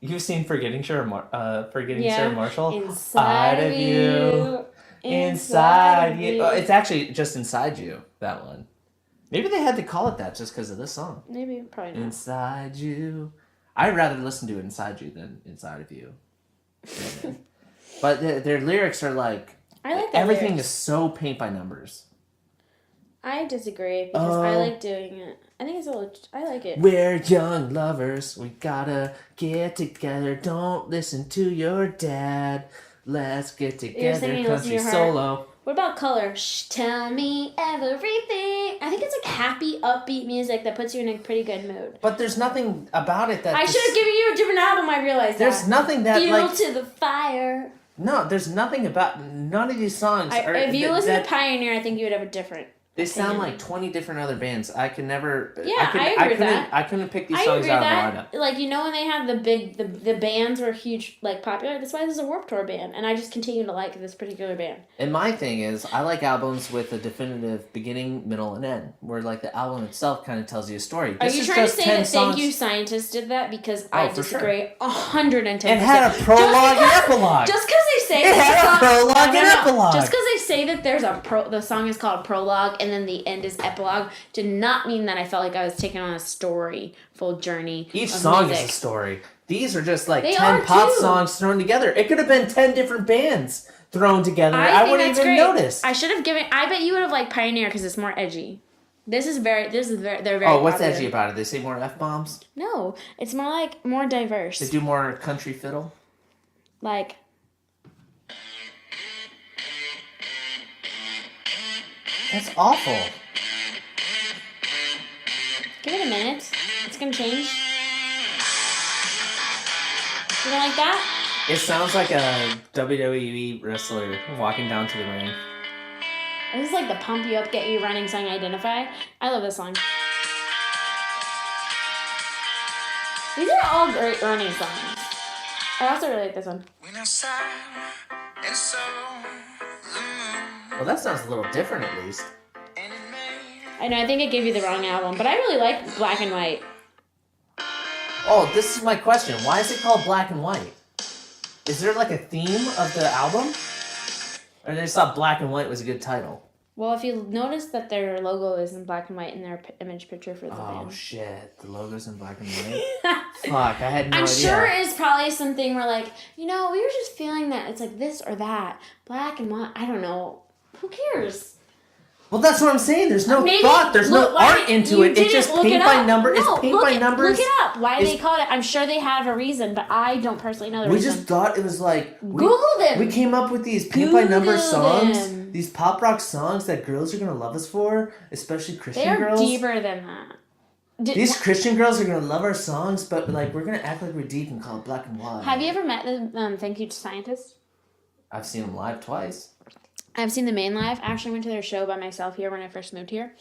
You've seen Forgetting Sarah Marshall? Inside of You. Inside You. Oh, it's actually just Inside You, that one. Maybe they had to call it that just because of this song. Maybe, probably not. Inside You. I'd rather listen to Inside You than Inside of You. But their lyrics are like... I like everything lyrics. is so paint by numbers. I disagree because I like doing it. I think it's a little... I like it. We're young lovers. We gotta get together. Don't listen to your dad. Let's get together. singing Country Listen to Your Heart? solo. What about Color? Shh, tell me everything. I think it's like happy, upbeat music that puts you in a pretty good mood. But there's nothing about it that... I should have given you a different album, I realized There's that. nothing that, Fuel like... to the fire. No, there's nothing about... None of these songs are... If you listen to Pioneer, I think you would have a different... They sound like 20 different other bands. I can never... Yeah, I agree with that. I couldn't pick these I songs agree out with of the lineup. that. Like, you know when they have the bands were huge, like, popular? That's why this is a Warped Tour band. And I just continue to like this particular band. And my thing is, I like albums with a definitive beginning, middle, and end. Where, like, the album itself kind of tells you a story. Are you trying to say that Thank You Scientist did that? Because I disagree 110%. It had a prologue and epilogue. Just because they say it had a prologue and epilogue. Just because they say that there's the song is called Prologue and then the end is epilogue did not mean that I felt like I was taking on a story full journey. Each song music. is a story. These are just like They 10 are pop too. songs thrown together. It could have been 10 different bands thrown together. I wouldn't even notice. I should have given. I bet you would have liked Pioneer because it's more edgy. They're very. They're very. Oh, what's popular. edgy about it? They say more F-bombs? No, it's more like more diverse. They do more country fiddle? Like. That's awful. Give it a minute. It's gonna change. You don't like that? It sounds like a WWE wrestler walking down to the ring. This is like the pump you up, get you running song Identify. I love this song. These are all great Ernie songs. I also really like this one. Well, that sounds a little different at least. I know, I think I gave you the wrong album, but I really like Black and White. Oh, this is my question. Why is it called Black and White? Is there like a theme of the album? Or they just thought Black and White was a good title? Well, if you notice that their logo is in black and white in their image picture for the band. Oh, shit. The logo's in black and white? Fuck, I had no idea. I'm sure it's probably something where, like, you know, we were just feeling that it's like this or that. Black and white. I don't know. Who cares? Well, that's what I'm saying. There's no thought. There's no art into it. It's just paint by number. It's paint by numbers. Look it up. Why they call it? I'm sure they have a reason, but I don't personally know the reason. We just thought it was like... Google them. We came up with these paint by number songs. These pop rock songs that girls are going to love us for. Especially Christian girls. They are deeper than that. These Christian girls are going to love our songs, but like we're going to act like we're deep and call it black and white. Have you ever met the Thank You Scientist? I've seen them live twice. I've seen the Maine live. I actually went to their show by myself here when I first moved here.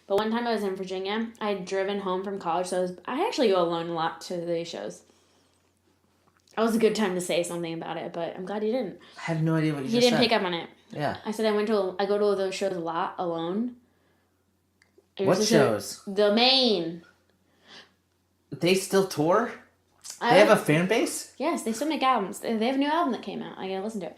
But one time I was in Virginia. I had driven home from college, so I actually go alone a lot to these shows. It was a good time to say something about it, but I'm glad you didn't. I have no idea what you just said. You didn't pick up on it. Yeah. I said I go to those shows a lot alone. What shows? The Maine. They still tour? They have a fan base? Yes, they still make albums. They have a new album that came out. I gotta listen to it.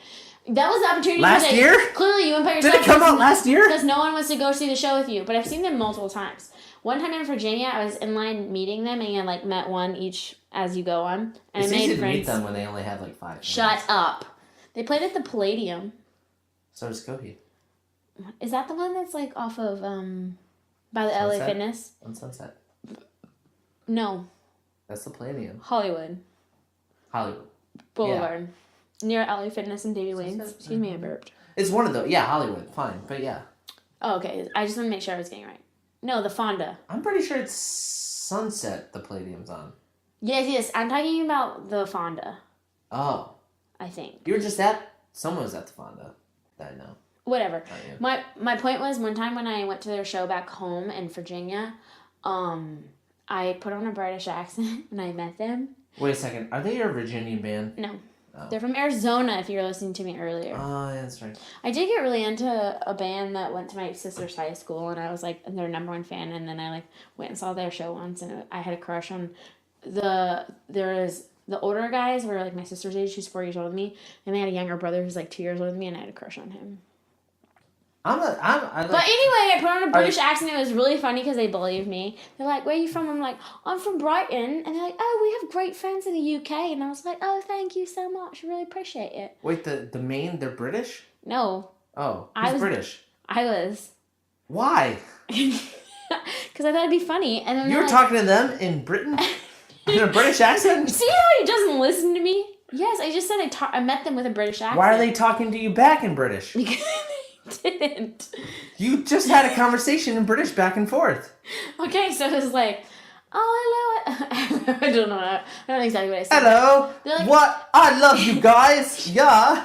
That was the opportunity. Last year? Clearly, you went by yourself. Did it come out last year? Because no one wants to go see the show with you. But I've seen them multiple times. One time in Virginia, I was in line meeting them, and I like met one each as you go on. And it's I made easy friends. to meet them when they only have like 5 fans. Shut up. They played at the Palladium. So does Kohi. Is that the one that's like off of by the LA Sunset? Fitness? On Sunset. No, That's the Palladium. Hollywood Hollywood. Boulevard, near LA Fitness and Davy Wayne's. Sunset? Excuse me, I burped. It's one of those. Yeah, Hollywood. Fine. But yeah. Oh, okay. I just want to make sure I was getting it right. No, the Fonda. I'm pretty sure it's Sunset the Palladium's on. Yes. I'm talking about the Fonda. Oh. I think. You were just at... Someone was at the Fonda. That I know. Whatever. Not you. My point was, one time when I went to their show back home in Virginia, I put on a British accent when I met them. Wait a second. Are they your Virginian band? No. Oh. They're from Arizona, if you were listening to me earlier. Oh, yeah, that's right. I did get really into a band that went to my sister's high school, and I was like their number one fan, and then I like went and saw their show once, and I had a crush on the older guys were like my sister's age. She's 4 years older than me, and they had a younger brother who's like 2 years older than me, and I had a crush on him. I like, But anyway, I put on a British accent. It was really funny because they believed me. They're like, "Where are you from?" I'm like, "I'm from Brighton," and they're like, "Oh, we have great friends in the UK," and I was like, "Oh, thank you so much. I really appreciate it." Wait, the Maine, they're British? No, Oh, I who's was- British? I was. Why? Because I thought it'd be funny, and then You were like, talking to them in Britain? In a British accent? See how he doesn't listen to me? Yes, I just said I met them with a British accent. Why are they talking to you back in British? Because they didn't. You just had a conversation in British back and forth. Okay, so it was like, oh, hello. I don't know. I don't know exactly what I said. Hello. They're like- What? I love you guys. Yeah.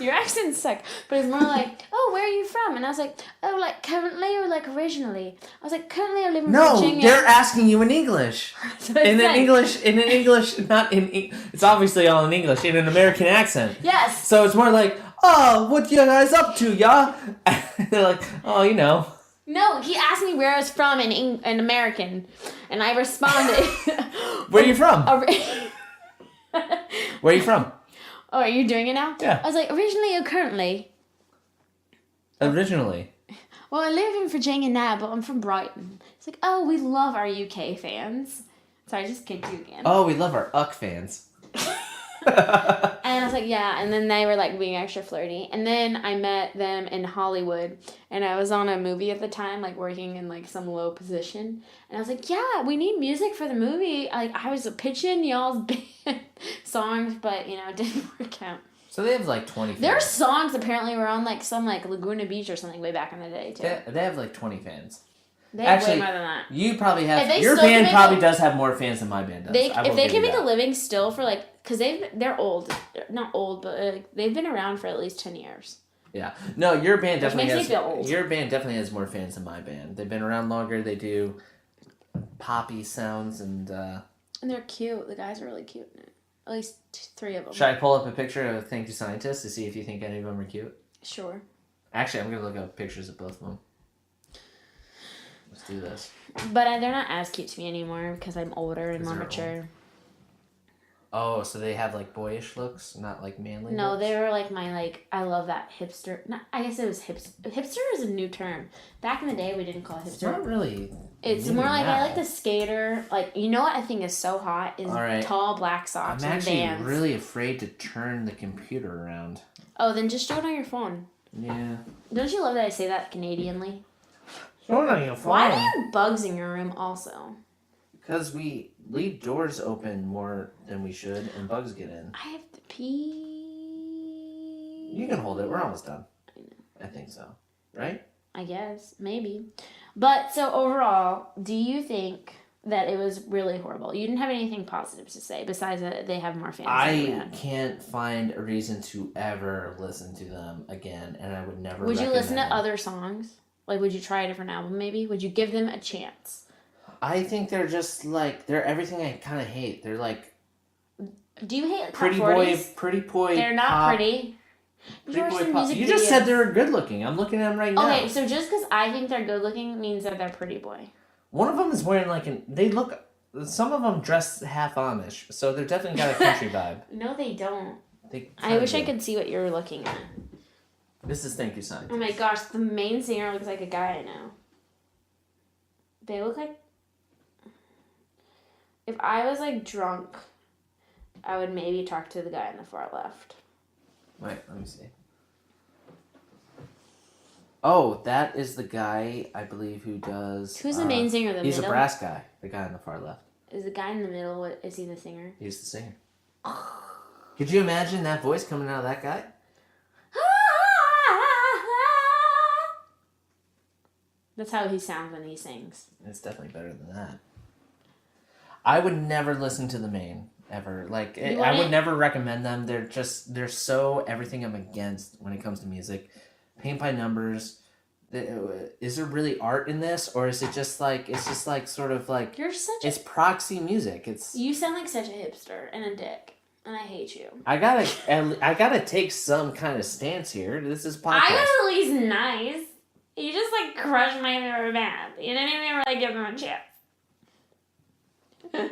Your accents suck. But it's more like, oh, where are you from? And I was like, oh, like currently or like originally? I was like, currently I live in No, Virginia. they're asking you in English. So it's In an like- English, not in. It's obviously all in English, in an American accent. Yes. So it's more like, oh, what you guys up to, yeah? They're like, oh, you know. No, he asked me where I was from in American, and I responded. Where are you from? Ori- Where are you from? Oh, are you doing it now? Yeah. I was like, originally or currently? Originally. Well, I live in Virginia now, but I'm from Brighton. It's like, oh, we love our UK fans. So I just kicked you again. Oh, we love our UCK fans. And I was like, yeah. And then they were like being extra flirty. And then I met them in Hollywood. And I was on a movie at the time, like working in like some low position. And I was like, yeah, we need music for the movie. Like I was pitching y'all's band songs, but you know, it didn't work out. So they have like 20 fans. Their songs apparently were on like some like Laguna Beach or something way back in the day too. They have like 20 fans. They have Actually, way more than that. You probably If have. they Your still can band make probably a- does have more fans than my band does. I will If they give can you make a that. living still for like, because they're old, not old, but they've been around for at least 10 years. Yeah. No, your band Which definitely makes me has. feel old. Your band definitely has more fans than my band. They've been around longer. They do poppy sounds and. And they're cute. The guys are really cute. At least 3 of them. Should I pull up a picture of Thank You Scientist to see if you think any of them are cute? Sure. Actually, I'm gonna look up pictures of both of them. Let's do this. But they're not as cute to me anymore because I'm older and 'Cause more they're mature. Oh, so they have like boyish looks, not like manly. No, looks? they were like my like. I love that hipster. Not, I guess it was hipster. Hipster is a new term. Back in the day, we didn't call it It's hipster. not really. It's new more like now. I like the skater. Like you know what I think is so hot is All right. tall black socks I'm and actually Vans. really afraid to turn the computer around. Oh, then just show it on your phone. Yeah. Don't you love that I say that Canadianly? Show it on your Why do you have bugs in your room also? Because we leave doors open more than we should, and bugs get in. I have to pee. You can hold it. We're almost done. I think so. Right? I guess. Maybe. But, so overall, do you think that it was really horrible? You didn't have anything positive to say besides that they have more fans than we I had. can't find a reason to ever listen to them again, and I would never. Would you listen to recommend them. other songs? Like, would you try a different album maybe? Would you give them a chance? I think they're just like they're everything I kind of hate. They're like Do you hate pretty Top boy, 40s? pretty boy. They're not pop, pretty. Did you watch Pretty the boy pop. music You just videos? said they're good looking. I'm looking at them right now. Okay, so just because I think they're good looking means that they're pretty boy. One of them is wearing like an. They look. Some of them dress half Amish, so they're definitely got a country vibe. No, they don't. They I wish I kinda do. could see what you're looking at. This is Thank You Sign. Oh my gosh, the main singer looks like a guy I know. They look like... If I was like drunk, I would maybe talk to the guy on the far left. Wait, let me see. Oh, that is the guy, I believe, who does... Who's the main singer? The he's middle? a brass guy. The guy on the far left. Is the guy in the middle, is he the singer? He's the singer. Could you imagine that voice coming out of that guy? That's how he sounds when he sings. It's definitely better than that. I would never listen to the Maine, ever. Like, I would never recommend them. They're so everything I'm against when it comes to music. Paint by numbers. Is there really art in this, or is it just like sort of like it's proxy music? You sound like such a hipster and a dick, and I hate you. I gotta take some kind of stance here. This is podcast. I was at least nice. You just like crushed my favorite band. You didn't even really give them a chance.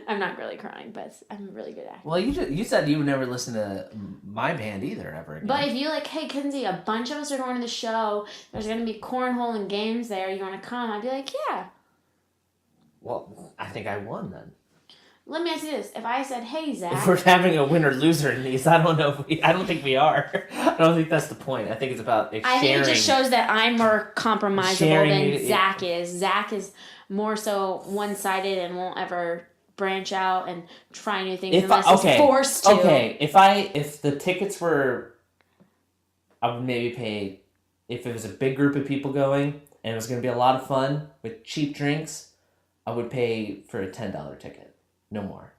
I'm not really crying, but I'm a really good actor. Well, you said you would never listen to my band either ever again. But if you like, hey, Kinsey, a bunch of us are going to the show. There's going to be cornhole and games there. You want to come? I'd be like, yeah. Well, I think I won then. Let me ask you this: if I said, "Hey, Zach," if we're having a winner loser in these, I don't know. I don't think we are. I don't think that's the point. I think it's about sharing. I think it just shows that I'm more compromisable than Zach is. Zach is more so one-sided and won't ever branch out and try new things unless he's forced to. Okay, if the tickets were, I would maybe pay, if it was a big group of people going and it was going to be a lot of fun with cheap drinks, I would pay for a $10 ticket, no more.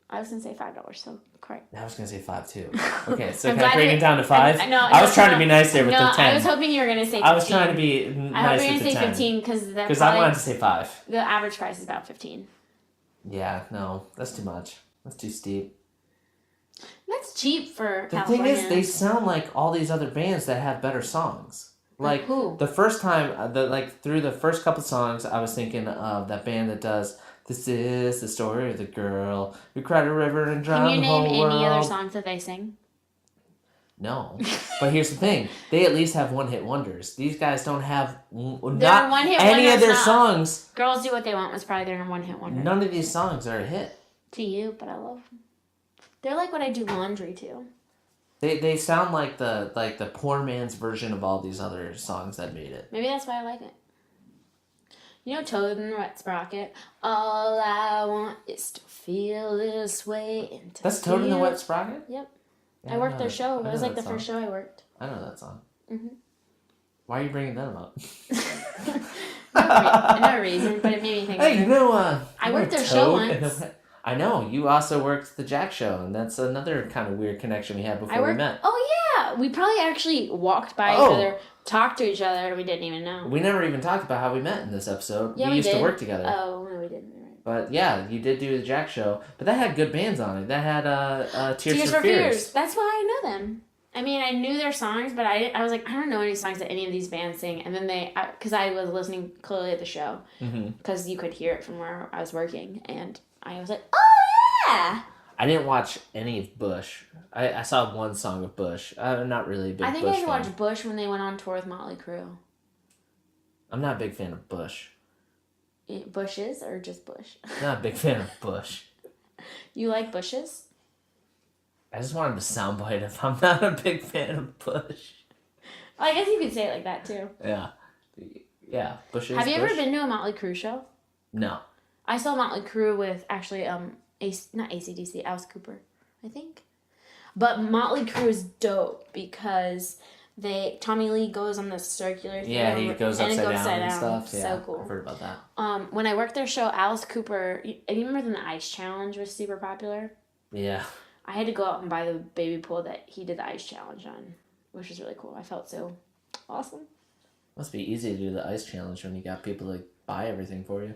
I was going to say $5, so correct. I was going to say $5 too. Okay, so can I bring it down to $5? I was trying to be nice there with the 10. I was hoping you were going to say 15. I was trying to be nice with the 10. I hope you were going to say 15 because I wanted to say 5. The average price is about 15. Yeah, no, that's too much. That's too steep. That's cheap for the California. thing is, they sound like all these other bands that have better songs. Like who? The first time, through the first couple songs, I was thinking of that band that does "This Is the Story of the Girl Who Cried a River and Drowned the Whole World." Can you name any other songs that they sing? No, but here's the thing: they at least have one-hit wonders. These guys don't have not one-hit any of their songs. "Girls Do What They Want" was probably their one-hit wonder. None of these songs are a hit. To you, but I love them. They're like what I do laundry to. They sound like the poor man's version of all these other songs that made it. Maybe that's why I like it. You know Toad and the Wet Sprocket? All I want is to feel this way. That's Toad and the Wet Sprocket? Yep. Yeah, I worked their show. It was like the first show I worked. I know that song. Mm-hmm. Why are you bringing them up? No reason, but it made me think. Hey, you know, I worked their show once. I know. You also worked the Jack show, and that's another kind of weird connection we had before we met. Oh, yeah. We probably actually walked by each other, talked to each other, and we didn't even know. We never even talked about how we met in this episode. Yeah, we used to work together. Oh, no, we didn't. But yeah, you did do the Jack show. But that had good bands on it. That had Tears for Fears. That's why I know them. I mean, I knew their songs, but I was like, I don't know any songs that any of these bands sing. And then because I was listening clearly at the show, because you could hear it from where I was working. And I was like, oh, yeah! I didn't watch any of Bush. I saw one song of Bush. I'm not really a big Bush fan. I think I watched Bush when they went on tour with Motley Crue. I'm not a big fan of Bush. Bushes or just Bush? Not a big fan of Bush. You like bushes? I just wanted to soundbite if I'm not a big fan of Bush. Well, I guess you could say it like that too. Yeah. Yeah, Bushes. Have you ever been to a Motley Crue show? No. I saw Motley Crue with actually not AC/DC, Alice Cooper, I think. But Motley Crue is dope because Tommy Lee goes on the circular thing. Yeah, he goes upside down and stuff. So yeah, cool. I've heard about that. When I worked their show, Alice Cooper, you remember when the Ice Challenge was super popular? Yeah. I had to go out and buy the baby pool that he did the Ice Challenge on, which was really cool. I felt so awesome. Must be easy to do the Ice Challenge when you got people to buy everything for you.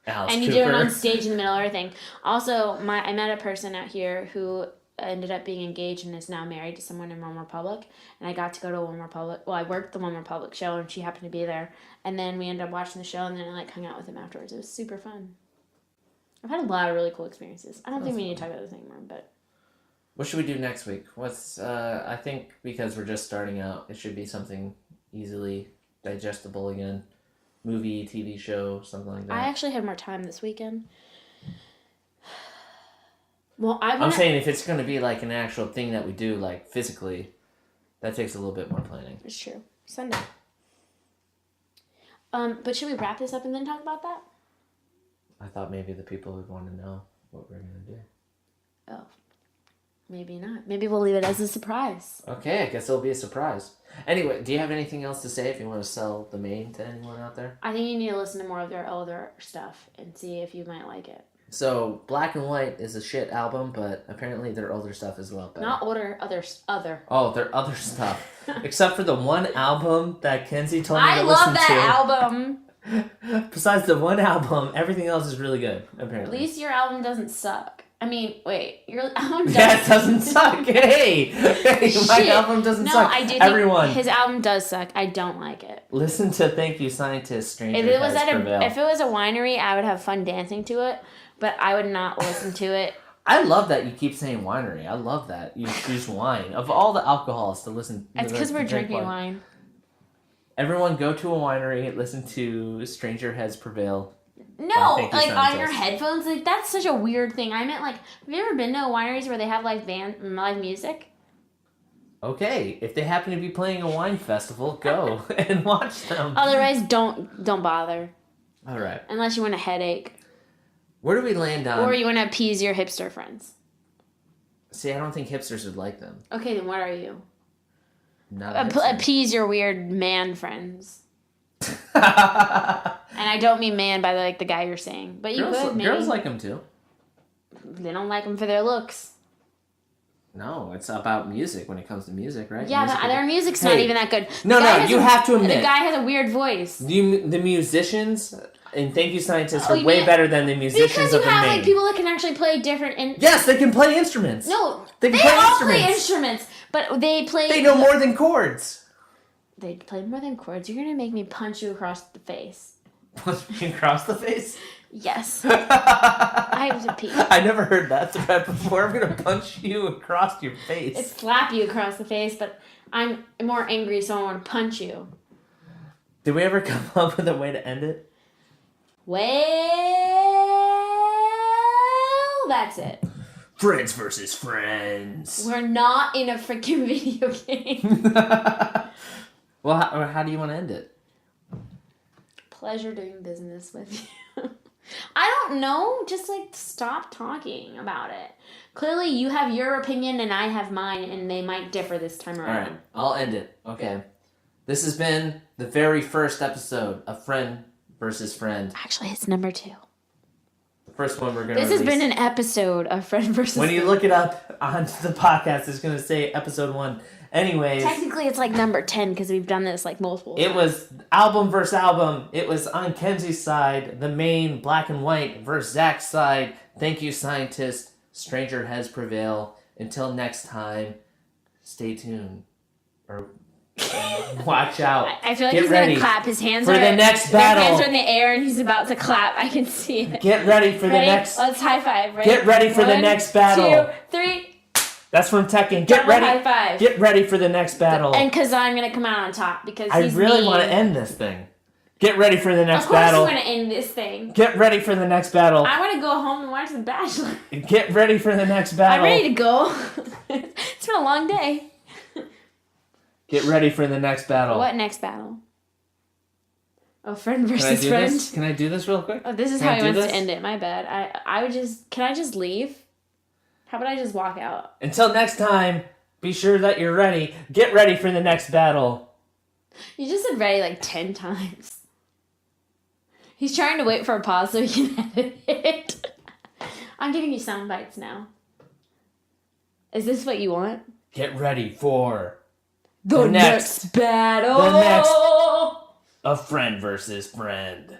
Alice and you Cooper. do it on stage in the middle of everything. Also, I met a person out here who ended up being engaged and is now married to someone in One Republic, and I got to go to One Republic. Well, I worked the One Republic show, and she happened to be there, and then we ended up watching the show, and then I hung out with him afterwards. It was super fun. I've had a lot of really cool experiences. I don't think we need to talk about this anymore, but what should we do next week? I think because we're just starting out, it should be something easily digestible again. Movie, TV show, something like that. I actually had more time this weekend. Well, I'm saying if it's going to be like an actual thing that we do, like physically, that takes a little bit more planning. It's true. Sunday. But should we wrap this up and then talk about that? I thought maybe the people would want to know what we're going to do. Oh. Maybe not. Maybe we'll leave it as a surprise. Okay, I guess it'll be a surprise. Anyway, do you have anything else to say if you want to sell the Maine to anyone out there? I think you need to listen to more of their older stuff and see if you might like it. So, Black and White is a shit album, but apparently their older stuff is a lot better. Not older, other. Oh, their other stuff. Except for the one album that Kenzie told me I to love listen that to. album. Besides the one album, everything else is really good, apparently. At least your album doesn't suck. I mean, wait, your album doesn't... Yeah, it doesn't suck. Hey, my album doesn't suck. No, I do Everyone, think his album does suck. I don't like it. listen to Thank You Scientist, Stranger If it was Heads Prevail. if it was a winery, I would have fun dancing to it, but I would not listen to it. I love that you keep saying winery. I love that you choose wine. Of all the alcohols to listen to. It's because we're drinking wine. Everyone go to a winery, listen to Stranger Heads Prevail. No, Thank You like on Scientist. your headphones, like that's such a weird thing. I meant like, have you ever been to wineries where they have like live music? Okay, if they happen to be playing a wine festival, go and watch them. Otherwise, don't bother. All right. Unless you want a headache. Where do we land on? Or you want to appease your hipster friends. See, I don't think hipsters would like them. Okay, then what are you? Not a hipster. Appease your weird man friends. And I don't mean man by like the guy you're saying, but you could maybe. Girls like them too. They don't like them for their looks. No, it's about music when it comes to music, right? Yeah, music but their music's not even that good. No, you have to admit. The guy has a weird voice. The musicians and Thank You Scientists are way better than the musicians of the Because you have Maine. like people that can actually play different. Yes, they can play instruments. No, they can play instruments, but they play. They know more than chords. They play more than chords. You're gonna make me punch you across the face. Punch me across the face? Yes. I have to pee. I never heard that threat before. I'm gonna punch you across your face. It's slap you across the face, but I'm more angry, so I want to punch you. Did we ever come up with a way to end it? Well, that's it. Friends versus friends. We're not in a freaking video game. Well, how do you want to end it? Pleasure doing business with you. I don't know. Just like stop talking about it. Clearly, you have your opinion and I have mine, and they might differ this time around. All right, I'll end it. Okay. This has been the very first episode of Friend versus Friend. Actually, it's number 2. The first one we're going to This has been an episode of Friend versus When Friend. you look it up on the podcast, it's going to say episode 1. Anyways. Technically, it's like number 10 because we've done this like multiple times. It was album versus album. It was on Kenzie's side, the Maine Black and White versus Zach's side. Thank you, scientist. Stranger Heads Prevail. Until next time, stay tuned. Or watch out. I feel like Get he's ready going to clap. His hands for are the next battle. His hands are in the air and he's about to clap. I can see it. Get ready for the next. Let's high five. Ready? Get ready for the next battle. 2, 3. That's from Tekken. Get Double ready. high five. Get ready for the next battle. And because I'm going to come out on top because I he's really mean. want to end this thing. Get ready for the next Of course battle. you want to end this thing. Get ready for the next battle. I want to go home and watch The Bachelor. Get ready for the next battle. I'm ready to go. It's been a long day. Get ready for the next battle. What next battle? Oh, friend Can I versus do friend. this? Can I do this real quick? Oh, this is Can how I he do wants this? to end it. My bad. I would just. Can I just leave? How about I just walk out? Until next time, be sure that you're ready. Get ready for the next battle. You just said ready like 10 times. He's trying to wait for a pause so he can edit it. I'm giving you sound bites now. Is this what you want? Get ready for The next battle. The next. A friend versus friend.